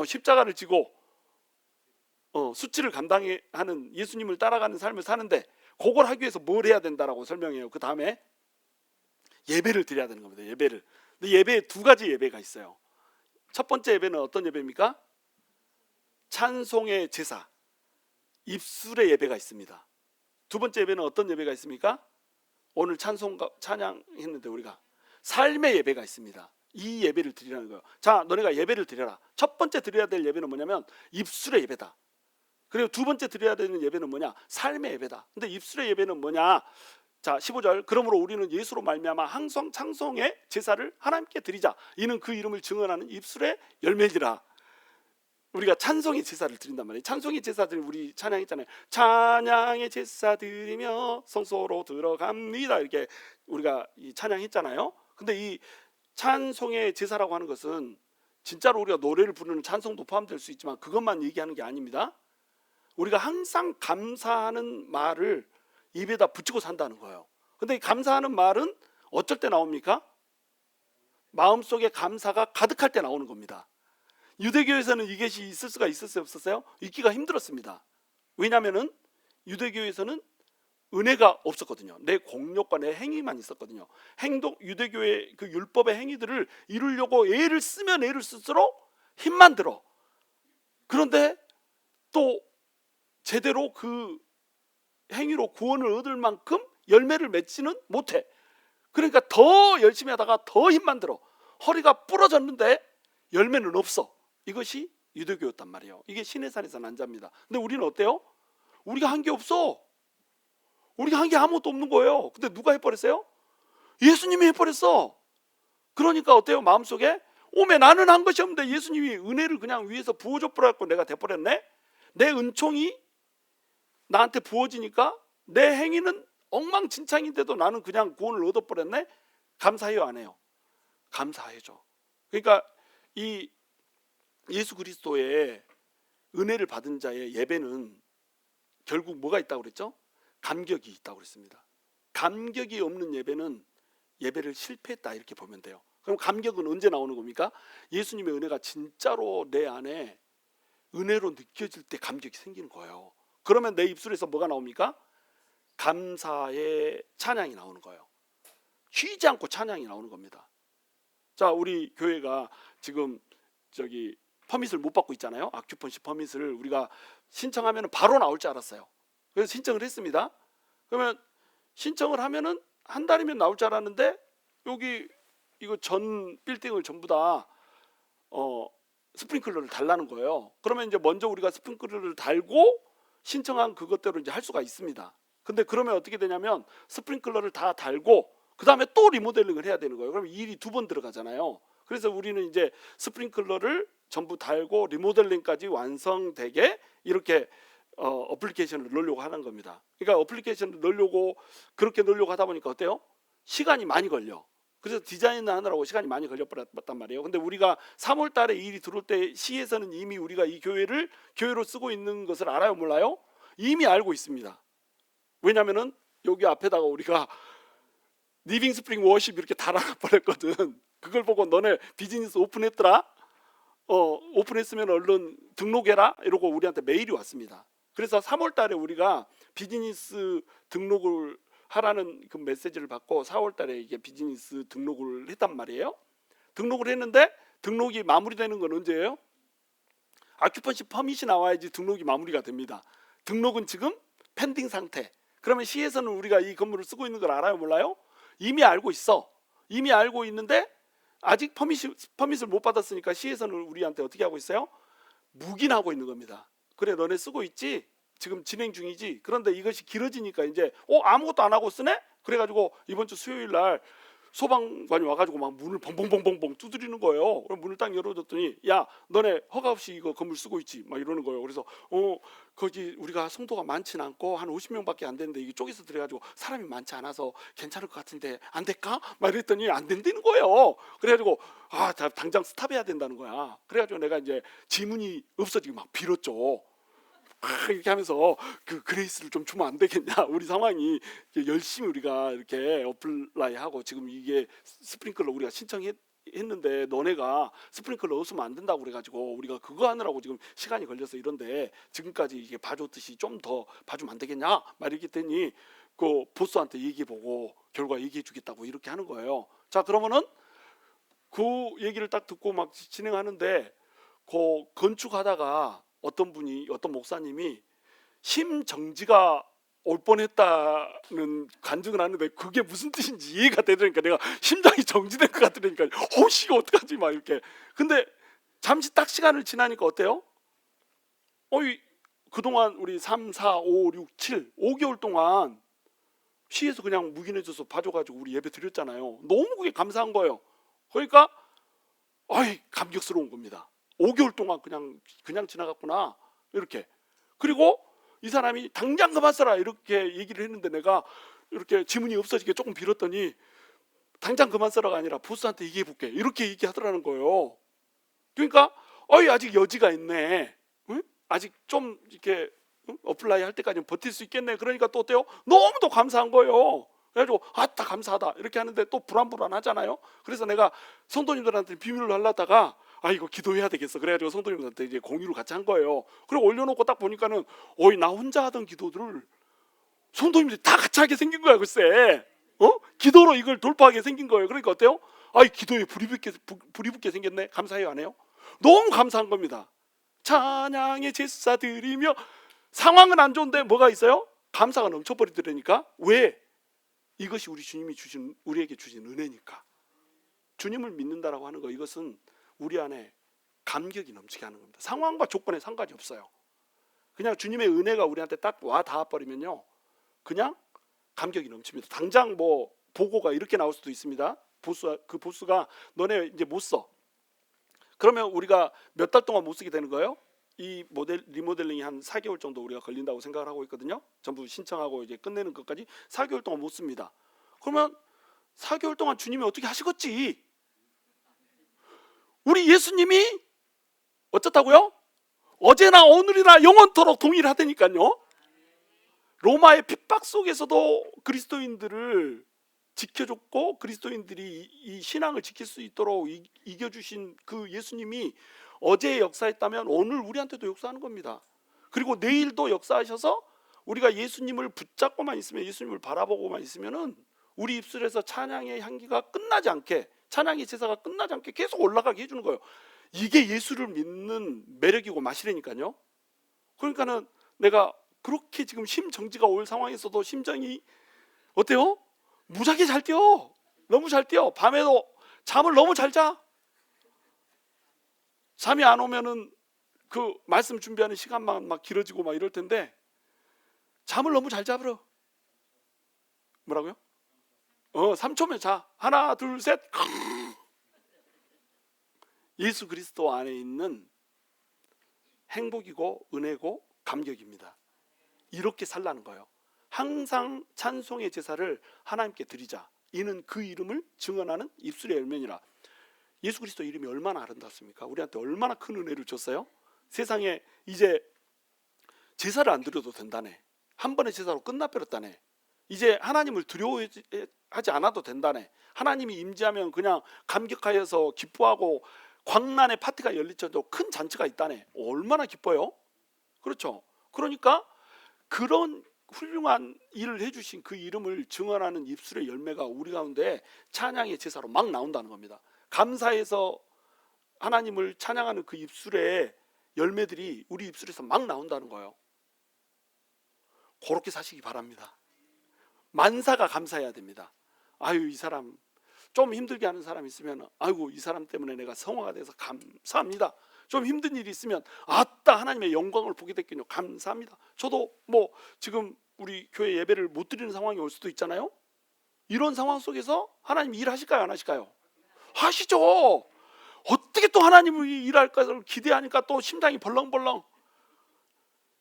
A: 십자가를 지고 수치를 감당하는 예수님을 따라가는 삶을 사는데, 그걸 하기 위해서 뭘 해야 된다라고 설명해요. 그 다음에 예배를 드려야 되는 겁니다. 예배를. 근데 예배에 두 가지 예배가 있어요. 첫 번째 예배는 어떤 예배입니까? 찬송의 제사, 입술의 예배가 있습니다. 두 번째 예배는 어떤 예배가 있습니까? 오늘 찬양했는데 우리가 삶의 예배가 있습니다. 이 예배를 드리라는 거예요. 자, 너네가 예배를 드려라. 첫 번째 드려야 될 예배는 뭐냐면 입술의 예배다. 그리고 두 번째 드려야 되는 예배는 뭐냐? 삶의 예배다. 근데 입술의 예배는 뭐냐? 자, 15절. 그러므로 우리는 예수로 말미암아 항상 찬송의 제사를 하나님께 드리자. 이는 그 이름을 증언하는 입술의 열매니라. 우리가 찬송의 제사를 드린단 말이에요. 찬송의 제사 드리면 우리 찬양했잖아요. 찬양의 제사 드리며 성소로 들어갑니다. 이렇게 우리가 이 찬양했잖아요. 근데 이 찬송의 제사라고 하는 것은 진짜로 우리가 노래를 부르는 찬송도 포함될 수 있지만 그것만 얘기하는 게 아닙니다. 우리가 항상 감사하는 말을 입에다 붙이고 산다는 거예요. 근데 이 감사하는 말은 어쩔 때 나옵니까? 마음속에 감사가 가득할 때 나오는 겁니다. 유대교에서는 이것이 있을 수가 있었어요, 없었어요? 있기가 힘들었습니다. 왜냐하면 유대교에서는 은혜가 없었거든요. 내 공력과 내 행위만 있었거든요. 유대교의 그 율법의 행위들을 이루려고 애를 쓰면 애를 쓸수록 힘만 들어. 그런데 또 제대로 그 행위로 구원을 얻을 만큼 열매를 맺지는 못해. 그러니까 더 열심히 하다가 더 힘만 들어. 허리가 부러졌는데 열매는 없어. 이것이 유대교였단 말이에요. 이게 시내산에서 난 자입니다. 근데 우리는 어때요? 우리가 한 게 없어. 우리가 한 게 아무것도 없는 거예요. 근데 누가 해버렸어요? 예수님이 해버렸어. 그러니까 어때요? 마음속에 오메 나는 한 것이 없는데 예수님이 은혜를 그냥 위에서 부어줘 버렸고 내가 돼버렸네. 내 은총이 나한테 부어지니까 내 행위는 엉망진창인데도 나는 그냥 구원을 얻어버렸네. 감사해요, 안 해요? 감사해줘. 그러니까 이 예수 그리스도의 은혜를 받은 자의 예배는 결국 뭐가 있다고 그랬죠? 감격이 있다고 그랬습니다. 감격이 없는 예배는 예배를 실패했다 이렇게 보면 돼요. 그럼 감격은 언제 나오는 겁니까? 예수님의 은혜가 진짜로 내 안에 은혜로 느껴질 때 감격이 생기는 거예요. 그러면 내 입술에서 뭐가 나옵니까? 감사의 찬양이 나오는 거예요. 쉬지 않고 찬양이 나오는 겁니다. 자, 우리 교회가 지금 퍼밋을 못 받고 있잖아요. 아큐펀시 퍼밋을 우리가 신청하면 바로 나올 줄 알았어요. 그래서 신청을 했습니다. 그러면 신청을 하면은 한 달이면 나올 줄 알았는데 여기 이거 전 빌딩을 전부 다 스프링클러를 달라는 거예요. 그러면 이제 먼저 우리가 스프링클러를 달고 신청한 그것대로 이제 할 수가 있습니다. 근데 그러면 어떻게 되냐면 스프링클러를 다 달고 그 다음에 또 리모델링을 해야 되는 거예요. 그러면 일이 두 번 들어가잖아요. 그래서 우리는 이제 스프링클러를 전부 달고 리모델링까지 완성되게 이렇게 어플리케이션을 넣으려고 하는 겁니다. 그러니까 어플리케이션을 넣으려고 그렇게 넣으려고 하다 보니까 어때요? 시간이 많이 걸려. 그래서 디자인을 하느라고 시간이 많이 걸렸단 말이에요. 근데 우리가 3월 달에 이 일이 들어올 때 시에서는 이미 우리가 이 교회로 쓰고 있는 것을 알아요, 몰라요? 이미 알고 있습니다. 왜냐면은 여기 앞에다가 우리가 리빙 스프링 워십 이렇게 달아버렸거든. 그걸 보고 너네 비즈니스 오픈했더라? 오픈했으면 얼른 등록해라? 이러고 우리한테 메일이 왔습니다. 그래서 3월 달에 우리가 비즈니스 등록을 하라는 그 메시지를 받고 4월 달에 이게 비즈니스 등록을 했단 말이에요. 등록을 했는데 등록이 마무리되는 건 언제예요? 아큐펀시 퍼밋이 나와야지 등록이 마무리가 됩니다. 등록은 지금 펜딩 상태. 그러면 시에서는 우리가 이 건물을 쓰고 있는 걸 알아요, 몰라요? 이미 알고 있어. 이미 알고 있는데 아직 퍼밋을 못 받았으니까 시에서는 우리한테 어떻게 하고 있어요? 묵인하고 있는 겁니다. 그래, 너네 쓰고 있지? 지금 진행 중이지? 그런데 이것이 길어지니까 이제 아무것도 안 하고 쓰네? 그래가지고 이번 주 수요일 날 소방관이 와가지고 막 문을 벙벙벙벙 두드리는 거예요. 그럼 문을 딱 열어줬더니 야, 너네 허가 없이 이거 건물 쓰고 있지? 막 이러는 거예요. 그래서 거기 우리가 성도가 많지는 않고 한 50명밖에 안 되는데 이게 쪼개서 들어가지고 사람이 많지 않아서 괜찮을 것 같은데 안 될까? 막 이랬더니 안 된다는 거예요. 그래가지고 당장 스탑해야 된다는 거야. 그래가지고 내가 이제 지문이 없어지고 막 빌었죠. 이렇게 하면서 그 그레이스를 좀 주면 안 되겠냐? 우리 상황이 열심히 우리가 이렇게 어플라이하고 지금 이게 스프링클러 우리가 신청했는데 너네가 스프링클러 넣었으면 안 된다고 그래가지고 우리가 그거 하느라고 지금 시간이 걸려서 이런데 지금까지 이게 봐줬듯이 좀 더 봐주면 안 되겠냐? 말 이렇게 했더니 그 보스한테 얘기해보고 결과 얘기해주겠다고 이렇게 하는 거예요. 자, 그러면은 그 얘기를 딱 듣고 막 진행하는데 그 건축하다가 어떤 목사님이 심정지가 올 뻔했다는 간증을 하는데 그게 무슨 뜻인지 이해가 되더니까 내가 심장이 정지된 것 같으니까 혹시 이거 어떡하지 막 이렇게. 근데 잠시 딱 시간을 지나니까 어때요? 그동안 우리 3, 4, 5, 6, 7 5개월 동안 시에서 그냥 묵인해줘서 봐줘가지고 우리 예배 드렸잖아요. 너무 그게 감사한 거예요. 그러니까 감격스러운 겁니다. 5개월 동안 그냥 지나갔구나 이렇게. 그리고 이 사람이 당장 그만 써라 이렇게 얘기를 했는데 내가 이렇게 지문이 없어지게 조금 빌었더니 당장 그만 써라가 아니라 보스한테 얘기해볼게 이렇게 얘기하더라는 거예요. 그러니까 아직 여지가 있네. 응? 아직 좀 이렇게 어플라이 할 때까지는 버틸 수 있겠네. 그러니까 또 어때요? 너무도 감사한 거예요. 그래가지고 아따 감사하다 이렇게 하는데 또 불안하잖아요. 그래서 내가 성도님들한테 비밀로 하려다가 이거 기도해야 되겠어. 그래가지고 성도님들한테 이제 공유를 같이 한 거예요. 그리고 올려놓고 딱 보니까는 나 혼자 하던 기도들을 성도님들이 다 같이 하게 생긴 거야. 글쎄 기도로 이걸 돌파하게 생긴 거예요. 그러니까 어때요? 기도에 불이 붙게 생겼네. 감사해요 안 해요? 너무 감사한 겁니다. 찬양의 제사 드리며 상황은 안 좋은데 뭐가 있어요? 감사가 넘쳐버리더라니까. 왜? 이것이 우리에게 주신 은혜니까. 주님을 믿는다라고 하는 거, 이것은 우리 안에 감격이 넘치게 하는 겁니다. 상황과 조건에 상관이 없어요. 그냥 주님의 은혜가 우리한테 딱 와 닿아버리면요, 그냥 감격이 넘칩니다. 당장 뭐 보고가 이렇게 나올 수도 있습니다. 그 보스가 너네 이제 못 써. 그러면 우리가 몇 달 동안 못 쓰게 되는 거예요? 이 리모델링이 한 4개월 정도 우리가 걸린다고 생각을 하고 있거든요. 전부 신청하고 이제 끝내는 것까지 4개월 동안 못 씁니다. 그러면 4개월 동안 주님이 어떻게 하시겠지? 우리 예수님이 어쩌다고요? 어제나 오늘이나 영원토록 동일하다니까요. 로마의 핍박 속에서도 그리스도인들을 지켜줬고 그리스도인들이 이 신앙을 지킬 수 있도록 이겨주신 그 예수님이 어제 역사했다면 오늘 우리한테도 역사하는 겁니다. 그리고 내일도 역사하셔서 우리가 예수님을 붙잡고만 있으면, 예수님을 바라보고만 있으면은 우리 입술에서 찬양의 향기가 끝나지 않게, 찬양의 제사가 끝나지 않게 계속 올라가게 해주는 거예요. 이게 예수를 믿는 매력이고 맛이라니까요. 그러니까는 내가 그렇게 지금 심정지가 올 상황에서도 심정이 어때요? 무지하게 잘 뛰어. 너무 잘 뛰어. 밤에도 잠을 너무 잘 자. 잠이 안 오면은 그 말씀 준비하는 시간만 막 길어지고 막 이럴 텐데 잠을 너무 잘 자버려. 뭐라고요? 3초면 자. 하나, 둘, 셋. 예수 그리스도 안에 있는 행복이고 은혜고 감격입니다. 이렇게 살라는 거예요. 항상 찬송의 제사를 하나님께 드리자. 이는 그 이름을 증언하는 입술의 열매니라. 예수 그리스도 이름이 얼마나 아름답습니까? 우리한테 얼마나 큰 은혜를 줬어요? 세상에 이제 제사를 안 드려도 된다네. 한 번의 제사로 끝나버렸다네. 이제 하나님을 두려워하지 않아도 된다네. 하나님이 임재하면 그냥 감격하여서 기뻐하고 광란의 파티가 열리쳐도 큰 잔치가 있다네. 얼마나 기뻐요? 그렇죠. 그러니까 그런 훌륭한 일을 해주신 그 이름을 증언하는 입술의 열매가 우리 가운데 찬양의 제사로 막 나온다는 겁니다. 감사해서 하나님을 찬양하는 그 입술의 열매들이 우리 입술에서 막 나온다는 거예요. 그렇게 사시기 바랍니다. 만사가 감사해야 됩니다. 이 사람 좀 힘들게 하는 사람 있으면 이 사람 때문에 내가 성화가 돼서 감사합니다. 좀 힘든 일이 있으면 아따 하나님의 영광을 보게 됐군요. 감사합니다. 저도 뭐 지금 우리 교회 예배를 못 드리는 상황이 올 수도 있잖아요. 이런 상황 속에서 하나님 일하실까요? 안 하실까요? 하시죠. 어떻게 또 하나님이 일할까를 기대하니까 또 심장이 벌렁벌렁.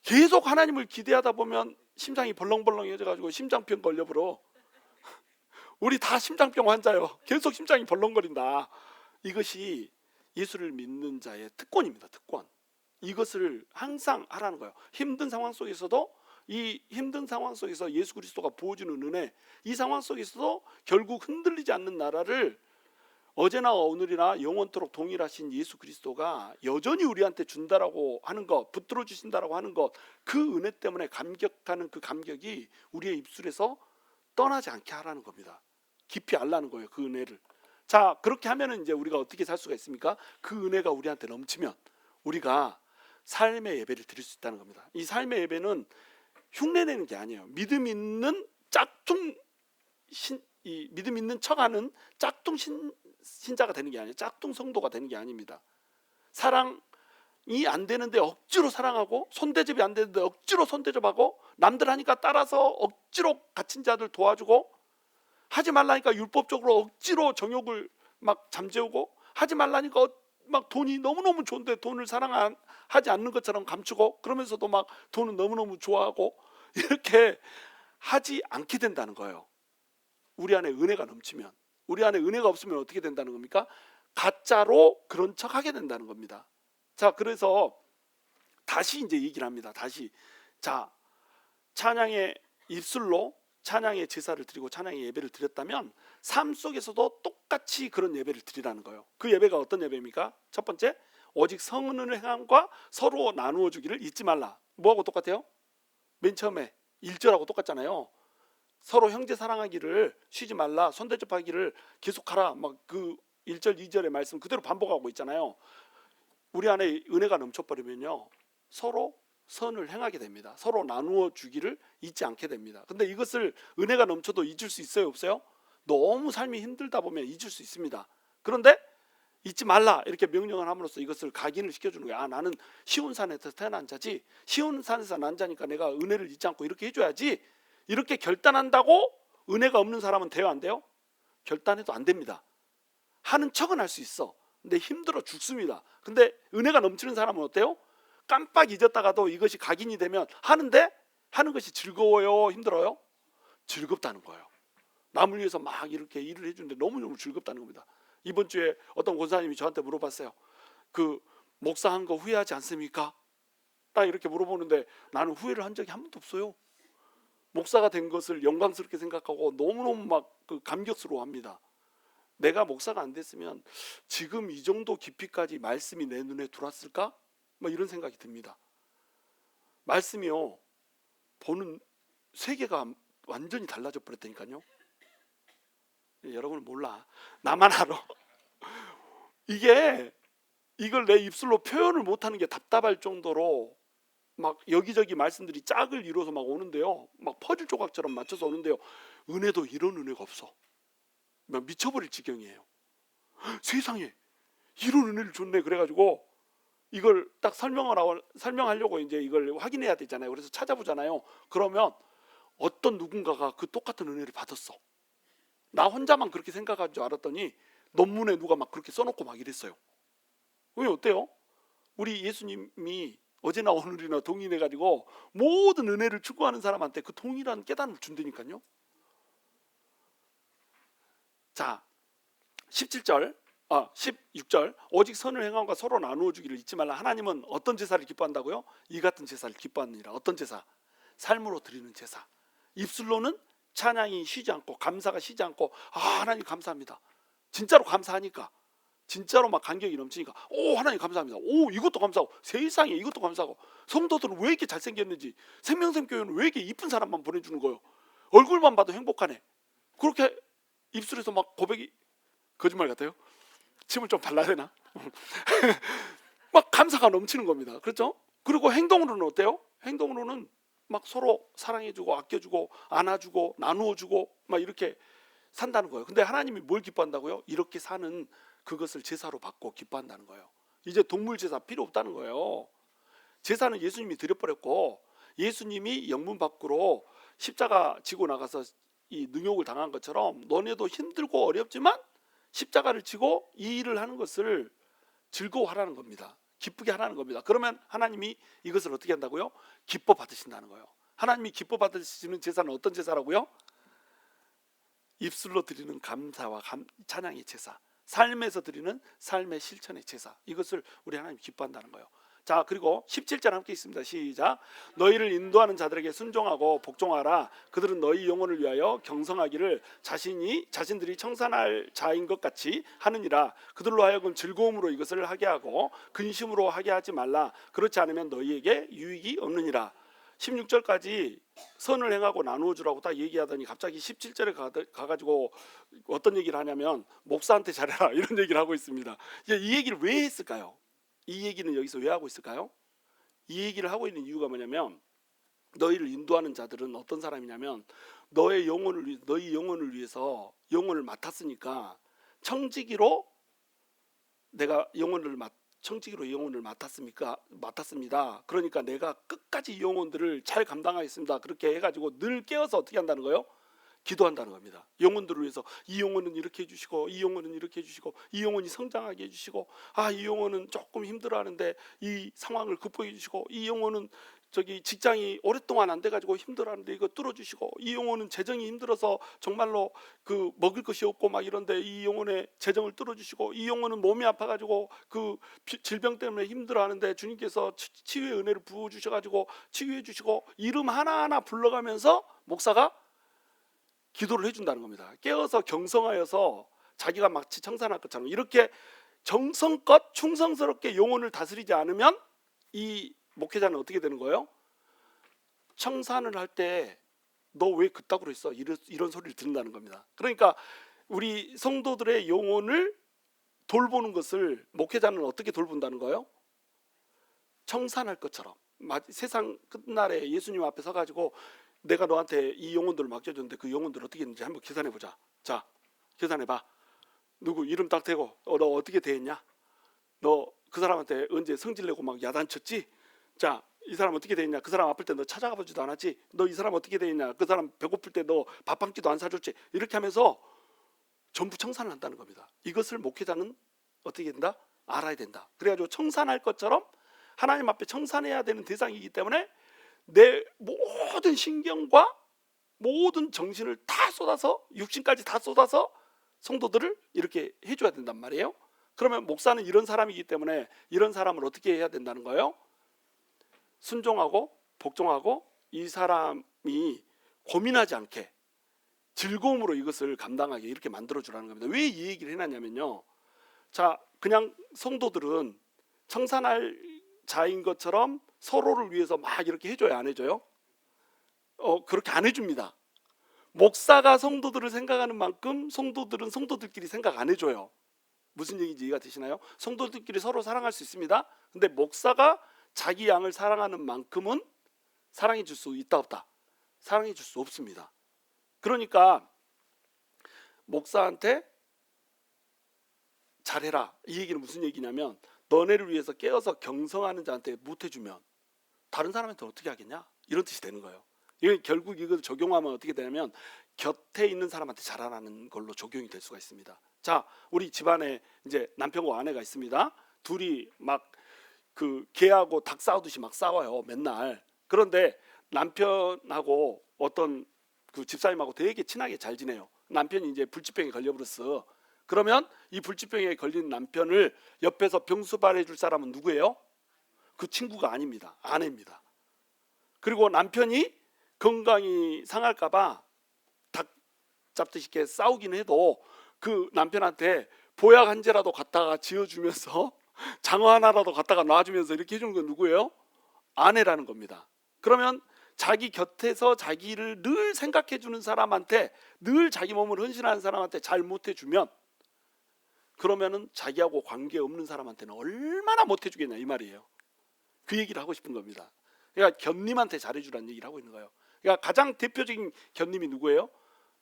A: 계속 하나님을 기대하다 보면 심장이 벌렁벌렁해져가지고 심장병 걸려버려. 우리 다 심장병 환자요. 계속 심장이 벌렁거린다. 이것이 예수를 믿는 자의 특권입니다. 특권. 이것을 항상 하라는 거예요. 힘든 상황 속에서도, 이 힘든 상황 속에서 예수 그리스도가 부어주는 은혜, 이 상황 속에서도 결국 흔들리지 않는 나라를 어제나 오늘이나 영원토록 동일하신 예수 그리스도가 여전히 우리한테 준다라고 하는 것, 붙들어 주신다라고 하는 것, 그 은혜 때문에 감격하는 그 감격이 우리의 입술에서 떠나지 않게 하라는 겁니다. 깊이 알라는 거예요, 그 은혜를. 자, 그렇게 하면은 이제 우리가 어떻게 살 수가 있습니까? 그 은혜가 우리한테 넘치면 우리가 삶의 예배를 드릴 수 있다는 겁니다. 이 삶의 예배는 흉내내는 게 아니에요. 믿음 있는 짝퉁 이 믿음 있는 척하는 짝퉁 신자가 되는 게 아니에요. 짝퉁 성도가 되는 게 아닙니다. 사랑이 안 되는데 억지로 사랑하고, 손대접이 안 되는데 억지로 손대접하고, 남들 하니까 따라서 억지로 갇힌 자들 도와주고, 하지 말라니까 율법적으로 억지로 정욕을 막 잠재우고, 하지 말라니까 막 돈이 너무너무 좋은데 돈을 사랑하지 않는 것처럼 감추고, 그러면서도 막 돈은 너무너무 좋아하고, 이렇게 하지 않게 된다는 거예요. 우리 안에 은혜가 넘치면. 우리 안에 은혜가 없으면 어떻게 된다는 겁니까? 가짜로 그런 척 하게 된다는 겁니다. 자, 그래서 다시 이제 얘기를 합니다. 다시. 자, 찬양의 입술로 찬양의 제사를 드리고 찬양의 예배를 드렸다면 삶 속에서도 똑같이 그런 예배를 드리라는 거예요. 그 예배가 어떤 예배입니까? 첫 번째, 오직 성은의 행함과 서로 나누어 주기를 잊지 말라. 뭐하고 똑같아요? 맨 처음에 1절하고 똑같잖아요. 서로 형제 사랑하기를 쉬지 말라, 손대접하기를 계속하라. 막 그 1절 2절의 말씀 그대로 반복하고 있잖아요. 우리 안에 은혜가 넘쳐버리면요, 서로 선을 행하게 됩니다. 서로 나누어 주기를 잊지 않게 됩니다. 근데 이것을 은혜가 넘쳐도 잊을 수 있어요, 없어요? 너무 삶이 힘들다 보면 잊을 수 있습니다. 그런데 잊지 말라 이렇게 명령을 함으로써 이것을 각인을 시켜주는 거예요. 아, 나는 시온산에서 태어난 자지, 시온산에서 난 자니까 내가 은혜를 잊지 않고 이렇게 해줘야지. 이렇게 결단한다고 은혜가 없는 사람은 돼요, 안 돼요? 결단해도 안 됩니다. 하는 척은 할 수 있어. 근데 힘들어 죽습니다. 근데 은혜가 넘치는 사람은 어때요? 깜빡 잊었다가도 이것이 각인이 되면 하는데, 하는 것이 즐거워요, 힘들어요? 즐겁다는 거예요. 남을 위해서 막 이렇게 일을 해주는데 너무너무 즐겁다는 겁니다. 이번 주에 어떤 권사님이 저한테 물어봤어요. 그 목사한 거 후회하지 않습니까? 딱 이렇게 물어보는데 나는 후회를 한 적이 한 번도 없어요. 목사가 된 것을 영광스럽게 생각하고 너무너무 막 그 감격스러워합니다. 내가 목사가 안 됐으면 지금 이 정도 깊이까지 말씀이 내 눈에 들어왔을까? 막 이런 생각이 듭니다. 말씀이요, 보는 세계가 완전히 달라져 버렸다니까요. 여러분은 몰라, 나만 알아. 이걸 내 입술로 표현을 못하는 게 답답할 정도로 막 여기저기 말씀들이 짝을 이루어서 막 오는데요, 막 퍼즐 조각처럼 맞춰서 오는데요, 은혜도 이런 은혜가 없어. 막 미쳐버릴 지경이에요. 세상에 이런 은혜를 줬네. 그래가지고 이걸 딱 설명하려고 이제 이걸 확인해야 되잖아요. 그래서 찾아보잖아요. 그러면 어떤 누군가가 그 똑같은 은혜를 받았어. 나 혼자만 그렇게 생각한 줄 알았더니 논문에 누가 막 그렇게 써놓고 막 이랬어요. 왜, 어때요? 우리 예수님이 어제나 오늘이나 동일해가지고 모든 은혜를 추구하는 사람한테 그 동일한 깨달음을 준다니까요. 자, 16절 오직 선을 행함과 서로 나누어 주기를 잊지 말라. 하나님은 어떤 제사를 기뻐한다고요? 이 같은 제사를 기뻐하느니라. 어떤 제사? 삶으로 드리는 제사. 입술로는 찬양이 쉬지 않고, 감사가 쉬지 않고, 아, 하나님 감사합니다, 진짜로 감사하니까, 진짜로 막 감격이 넘치니까, 오, 하나님 감사합니다, 오, 이것도 감사하고, 세상에 이것도 감사하고, 성도들은 왜 이렇게 잘생겼는지, 생명샘 교회는 왜 이렇게 이쁜 사람만 보내주는 거예요, 얼굴만 봐도 행복하네. 그렇게 입술에서 막 고백이, 거짓말 같아요? 침을 좀 발라야 되나? 막 감사가 넘치는 겁니다. 그렇죠? 그리고 행동으로는 어때요? 행동으로는 막 서로 사랑해주고 아껴주고 안아주고 나누어주고 막 이렇게 산다는 거예요. 근데 하나님이 뭘 기뻐한다고요? 이렇게 사는 그것을 제사로 받고 기뻐한다는 거예요. 이제 동물 제사 필요 없다는 거예요. 제사는 예수님이 드려버렸고, 예수님이 영문 밖으로 십자가 지고 나가서 이 능욕을 당한 것처럼 너네도 힘들고 어렵지만 십자가를 지고 이 일을 하는 것을 즐거워하라는 겁니다. 기쁘게 하라는 겁니다. 그러면 하나님이 이것을 어떻게 한다고요? 기뻐 받으신다는 거예요. 하나님이 기뻐 받으시는 제사는 어떤 제사라고요? 입술로 드리는 감사와 찬양의 제사, 삶에서 드리는 삶의 실천의 제사, 이것을 우리 하나님 기뻐한다는 거예요. 자, 그리고 17절 함께 있습니다. 시작. 너희를 인도하는 자들에게 순종하고 복종하라. 그들은 너희 영혼을 위하여 경성하기를 자신들이 청산할 자인 것 같이 하느니라. 그들로 하여금 즐거움으로 이것을 하게 하고 근심으로 하게 하지 말라. 그렇지 않으면 너희에게 유익이 없느니라. 16절까지 선을 행하고 나누어 주라고 딱 얘기하더니 갑자기 17절에 가가지고 어떤 얘기를 하냐면 목사한테 잘해라 이런 얘기를 하고 있습니다. 이 얘기를 왜 했을까요? 이 얘기는 여기서 왜 하고 있을까요? 이 얘기를 하고 있는 이유가 뭐냐면 너희를 인도하는 자들은 어떤 사람이냐면 너희 영혼을 위해서 영혼을 맡았으니까 청지기로 영혼을 맡았습니다. 그러니까 내가 끝까지 이 영혼들을 잘 감당하겠습니다. 그렇게 해가지고 늘 깨어서 어떻게 한다는 거예요? 기도한다는 겁니다. 영혼들을 위해서 이 영혼은 이렇게 해주시고 이 영혼은 이렇게 해주시고 이 영혼이 성장하게 해주시고 이 영혼은 조금 힘들어하는데 이 상황을 극복해 주시고 이 영혼은 직장이 오랫동안 안 돼가지고 힘들어하는데 이거 뚫어주시고 이 영혼은 재정이 힘들어서 정말로 그 먹을 것이 없고 막 이런데 이 영혼의 재정을 뚫어주시고 이 영혼은 몸이 아파가지고 그 질병 때문에 힘들어하는데 주님께서 치유의 은혜를 부어주셔가지고 치유해 주시고 이름 하나하나 불러가면서 목사가 기도를 해준다는 겁니다. 깨어서 경성하여서 자기가 마치 청산할 것처럼 이렇게 정성껏 충성스럽게 영혼을 다스리지 않으면 이 목회자는 어떻게 되는 거예요? 청산을 할 때 너 왜 그따구로 했어? 이런 소리를 듣는다는 겁니다. 그러니까 우리 성도들의 영혼을 돌보는 것을 목회자는 어떻게 돌본다는 거예요? 청산할 것처럼. 세상 끝날에 예수님 앞에 서가지고 내가 너한테 이 영혼들을 맡겨줬는데 그 영혼들 어떻게 했는지 한번 계산해보자. 자, 계산해봐. 누구 이름 딱 대고 너 어떻게 대했냐? 너 그 사람한테 언제 성질내고 막 야단쳤지? 자, 이 사람 어떻게 되었냐? 그 사람 아플 때 너 찾아가 보지도 않았지? 너 이 사람 어떻게 되었냐? 그 사람 배고플 때 너 밥 한 끼도 안 사줬지? 이렇게 하면서 전부 청산을 한다는 겁니다. 이것을 목회자는 어떻게 된다? 알아야 된다. 그래가지고 청산할 것처럼 하나님 앞에 청산해야 되는 대상이기 때문에 내 모든 신경과 모든 정신을 다 쏟아서 육신까지 다 쏟아서 성도들을 이렇게 해줘야 된단 말이에요. 그러면 목사는 이런 사람이기 때문에 이런 사람을 어떻게 해야 된다는 거예요? 순종하고 복종하고 이 사람이 고민하지 않게 즐거움으로 이것을 감당하게 이렇게 만들어주라는 겁니다. 왜 이 얘기를 해놨냐면요. 자, 그냥 성도들은 청산할 자인 것처럼 서로를 위해서 막 이렇게 해줘요, 안 해줘요? 그렇게 안 해줍니다. 목사가 성도들을 생각하는 만큼 성도들은 성도들끼리 생각 안 해줘요. 무슨 얘기인지 이해가 되시나요? 성도들끼리 서로 사랑할 수 있습니다. 근데 목사가 자기 양을 사랑하는 만큼은 사랑해 줄 수 있다 없다? 사랑해 줄 수 없습니다. 그러니까 목사한테 잘해라 이 얘기는 무슨 얘기냐면 너네를 위해서 깨어서 경성하는 자한테 못해주면 다른 사람한테 어떻게 하겠냐? 이런 뜻이 되는 거예요. 결국 이걸 적용하면 어떻게 되냐면 곁에 있는 사람한테 잘하라는 걸로 적용이 될 수가 있습니다. 자, 우리 집안에 이제 남편과 아내가 있습니다. 둘이 막 그 개하고 닭 싸우듯이 막 싸워요, 맨날. 그런데 남편하고 어떤 그 집사님하고 되게 친하게 잘 지내요. 남편이 이제 불치병에 걸려버렸어. 그러면 이 불치병에 걸린 남편을 옆에서 병수발해 줄 사람은 누구예요? 그 친구가 아닙니다. 아내입니다. 그리고 남편이 건강이 상할까봐 닭 잡듯이 이렇게 싸우긴 해도 그 남편한테 보약 한 재라도 갖다가 지어주면서 장어 하나라도 갖다가 놔주면서 이렇게 해주는 건 누구예요? 아내라는 겁니다. 그러면 자기 곁에서 자기를 늘 생각해주는 사람한테, 늘 자기 몸을 헌신하는 사람한테 잘 못해주면 그러면은 자기하고 관계없는 사람한테는 얼마나 못해주겠냐 이 말이에요. 그 얘기를 하고 싶은 겁니다. 그러니까 견님한테 잘해주라는 얘기를 하고 있는 거예요. 그러니까 가장 대표적인 견님이 누구예요?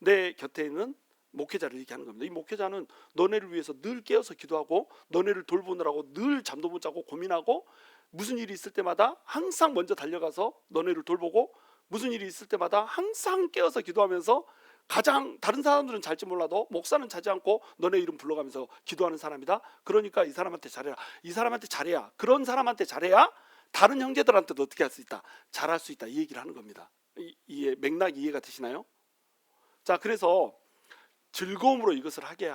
A: 내 곁에 있는 목회자를 얘기하는 겁니다. 이 목회자는 너네를 위해서 늘 깨어서 기도하고 너네를 돌보느라고 늘 잠도 못 자고 고민하고 무슨 일이 있을 때마다 항상 먼저 달려가서 너네를 돌보고 무슨 일이 있을 때마다 항상 깨어서 기도하면서 가장 다른 사람들은 잘지 몰라도 목사는 자지 않고 너네 이름 불러가면서 기도하는 사람이다. 그러니까 이 사람한테 잘해라. 이 사람한테 잘해야, 그런 사람한테 잘해야 다른 형제들한테도 어떻게 할 수 있다? 잘할 수 있다. 이 얘기를 하는 겁니다. 이 맥락 이해가 되시나요? 자, 그래서 즐거움으로 이것을 하게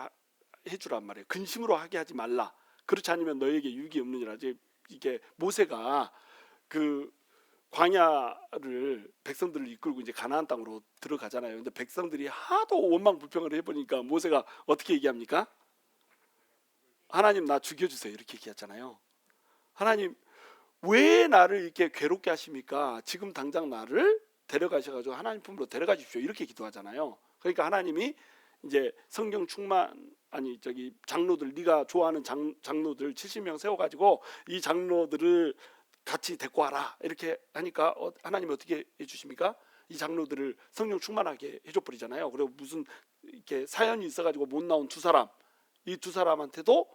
A: 해주란 말이에요. 근심으로 하게 하지 말라. 그렇지 않으면 너에게 유익이 없느니라. 이제 이게 모세가 그 광야를 백성들을 이끌고 이제 가나안 땅으로 들어가잖아요. 근데 백성들이 하도 원망 불평을 해보니까 모세가 어떻게 얘기합니까? 하나님 나 죽여주세요 이렇게 얘기했잖아요. 하나님 왜 나를 이렇게 괴롭게 하십니까? 지금 당장 나를 데려가셔가지고 하나님 품으로 데려가 주십시오 이렇게 기도하잖아요. 그러니까 하나님이 이제 성경 충만 아니 저기 장로들 네가 좋아하는 장로들 70명 세워가지고 이 장로들을 같이 데리고 와라 이렇게 하니까 하나님이 어떻게 해주십니까? 이 장로들을 성령 충만하게 해줘 버리잖아요. 그리고 무슨 이렇게 사연이 있어가지고 못 나온 두 사람 이 두 사람한테도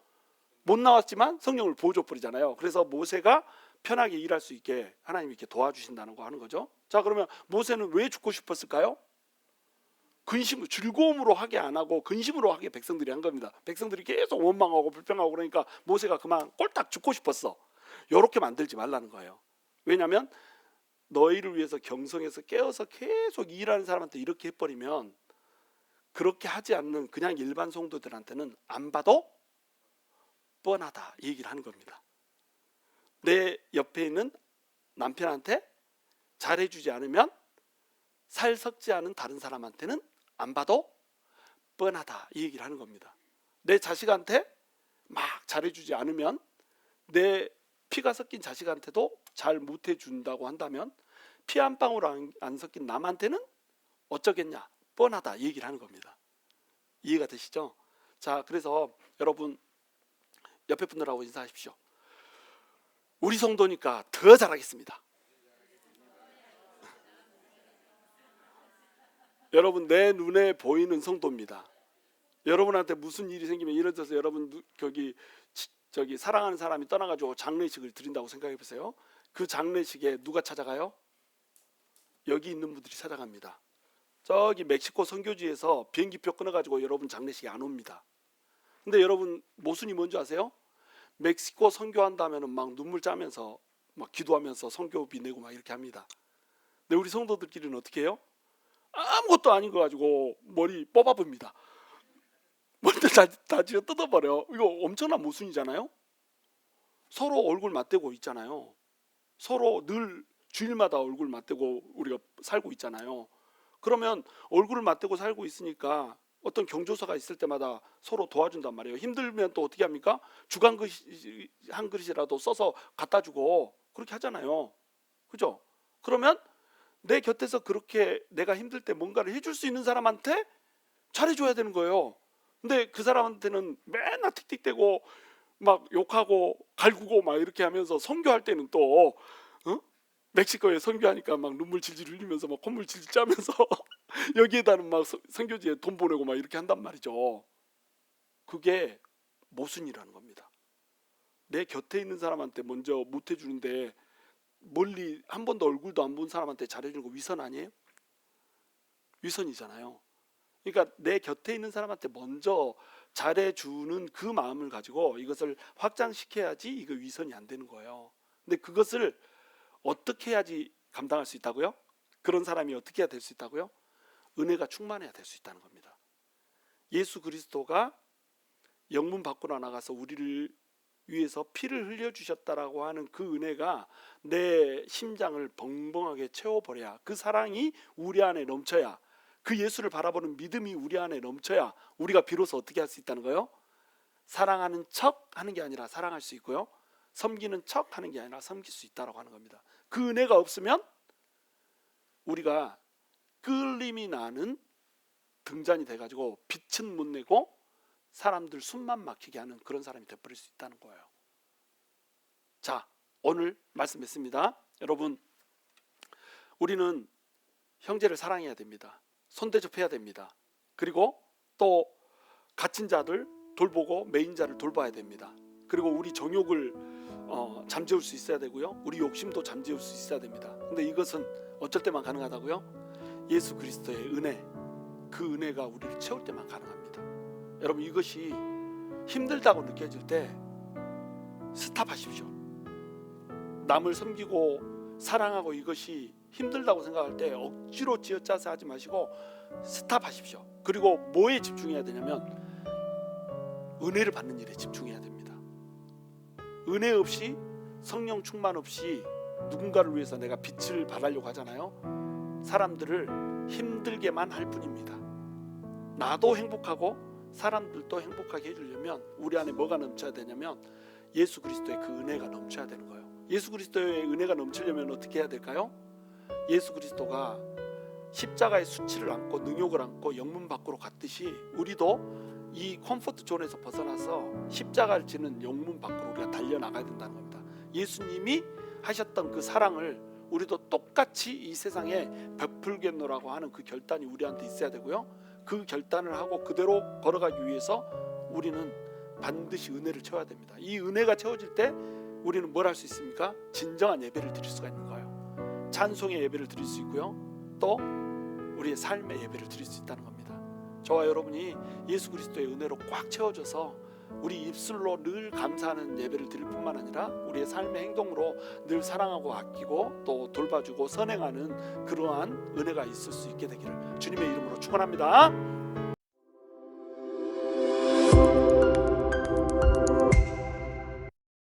A: 못 나왔지만 성령을 보여줘 버리잖아요. 그래서 모세가 편하게 일할 수 있게 하나님이 이렇게 도와주신다는 거 하는 거죠. 자 그러면 모세는 왜 죽고 싶었을까요? 근심, 즐거움으로 하게 안 하고 근심으로 하게 백성들이 한 겁니다. 백성들이 계속 원망하고 불평하고 그러니까 모세가 그만 꼴딱 죽고 싶었어. 이렇게 만들지 말라는 거예요. 왜냐하면 너희를 위해서 경성에서 깨어서 계속 일하는 사람한테 이렇게 해버리면 그렇게 하지 않는 그냥 일반 성도들한테는 안 봐도 뻔하다 이 얘기를 하는 겁니다. 내 옆에 있는 남편한테 잘해주지 않으면 살 섞지 않은 다른 사람한테는 안 봐도 뻔하다 이 얘기를 하는 겁니다. 내 자식한테 막 잘해주지 않으면 내 피가 섞인 자식한테도 잘 못해준다고 한다면 피 한 방울 안 섞인 남한테는 어쩌겠냐 뻔하다 이 얘기를 하는 겁니다. 이해가 되시죠? 자 그래서 여러분 옆에 분들하고 인사하십시오. 우리 성도니까 더 잘하겠습니다. 여러분 내 눈에 보이는 성도입니다. 여러분한테 무슨 일이 생기면 예를 들어서 여러분 저기 사랑하는 사람이 떠나가지고 장례식을 드린다고 생각해 보세요. 그 장례식에 누가 찾아가요? 여기 있는 분들이 찾아갑니다. 저기 멕시코 선교지에서 비행기표 끊어가지고 여러분 장례식에 안 옵니다. 근데 여러분 모순이 뭔지 아세요? 멕시코 선교한다면은 막 눈물 짜면서 막 기도하면서 선교비 내고 막 이렇게 합니다. 근데 우리 성도들끼리는 어떻게 해요? 아무것도 아닌 거 가지고 머리 뽑아봅니다. 머리를 다 쥐어 뜯어버려. 이거 엄청난 모순이잖아요. 서로 얼굴 맞대고 있잖아요. 서로 늘 주일마다 얼굴 맞대고 우리가 살고 있잖아요. 그러면 얼굴을 맞대고 살고 있으니까 어떤 경조사가 있을 때마다 서로 도와준단 말이에요. 힘들면 또 어떻게 합니까? 죽 한 그릇이라도 써서 갖다 주고 그렇게 하잖아요. 그죠? 그러면 내 곁에서 그렇게 내가 힘들 때 뭔가를 해줄 수 있는 사람한테 잘해줘야 되는 거예요. 근데 그 사람한테는 맨날 틱틱대고 막 욕하고 갈구고 막 이렇게 하면서 선교할 때는 또 멕시코에 선교하니까 막 눈물 질질 흘리면서 막 콧물 질질 짜면서 여기에다는 막 선교지에 돈 보내고 막 이렇게 한단 말이죠. 그게 모순이라는 겁니다. 내 곁에 있는 사람한테 먼저 못 해주는데 멀리 한 번도 얼굴도 안 본 사람한테 잘해주는 거 위선 아니에요? 위선이잖아요. 그러니까 내 곁에 있는 사람한테 먼저 잘해주는 그 마음을 가지고 이것을 확장시켜야지 이거 위선이 안 되는 거예요. 근데 그것을 어떻게 해야지 감당할 수 있다고요? 그런 사람이 어떻게 해야 될 수 있다고요? 은혜가 충만해야 될 수 있다는 겁니다. 예수 그리스도가 영문 밖으로 나가서 우리를 위해서 피를 흘려주셨다라고 하는 그 은혜가 내 심장을 벙벙하게 채워버려야, 그 사랑이 우리 안에 넘쳐야, 그 예수를 바라보는 믿음이 우리 안에 넘쳐야 우리가 비로소 어떻게 할 수 있다는 거예요? 사랑하는 척 하는 게 아니라 사랑할 수 있고요, 섬기는 척 하는 게 아니라 섬길 수 있다라고 하는 겁니다. 그 은혜가 없으면 우리가 끌림이 나는 등잔이 돼가지고 빛은 못 내고 사람들 숨만 막히게 하는 그런 사람이 되어버릴 수 있다는 거예요. 자, 오늘 말씀했습니다. 여러분, 우리는 형제를 사랑해야 됩니다. 손대접해야 됩니다. 그리고 또 갇힌 자들 돌보고 메인 자를 돌봐야 됩니다. 그리고 우리 정욕을 잠재울 수 있어야 되고요, 우리 욕심도 잠재울 수 있어야 됩니다. 근데 이것은 어쩔 때만 가능하다고요? 예수 그리스도의 은혜, 그 은혜가 우리를 채울 때만 가능합니다. 여러분, 이것이 힘들다고 느껴질 때 스탑하십시오. 남을 섬기고 사랑하고 이것이 힘들다고 생각할 때 억지로 쥐어짜서 하지 마시고 스탑하십시오. 그리고 뭐에 집중해야 되냐면 은혜를 받는 일에 집중해야 됩니다. 은혜 없이 성령 충만 없이 누군가를 위해서 내가 빛을 발하려고 하잖아요. 사람들을 힘들게만 할 뿐입니다. 나도 행복하고 사람들도 행복하게 해주려면 우리 안에 뭐가 넘쳐야 되냐면 예수 그리스도의 그 은혜가 넘쳐야 되는 거예요. 예수 그리스도의 은혜가 넘치려면 어떻게 해야 될까요? 예수 그리스도가 십자가의 수치를 안고 능욕을 안고 영문 밖으로 갔듯이 우리도 이 컴포트 존에서 벗어나서 십자가를 지는 영문 밖으로 우리가 달려나가야 된다는 겁니다. 예수님이 하셨던 그 사랑을 우리도 똑같이 이 세상에 베풀겠노라고 하는 그 결단이 우리한테 있어야 되고요. 그 결단을 하고 그대로 걸어가기 위해서 우리는 반드시 은혜를 채워야 됩니다. 이 은혜가 채워질 때 우리는 뭘 할 수 있습니까? 진정한 예배를 드릴 수가 있는 거예요. 찬송의 예배를 드릴 수 있고요. 또 우리의 삶의 예배를 드릴 수 있다는 겁니다. 저와 여러분이 예수 그리스도의 은혜로 꽉 채워져서 우리 입술로 늘 감사하는 예배를 드릴 뿐만 아니라 우리의 삶의 행동으로 늘 사랑하고 아끼고 또 돌봐주고 선행하는 그러한 은혜가 있을 수 있게 되기를 주님의 이름으로 축원합니다.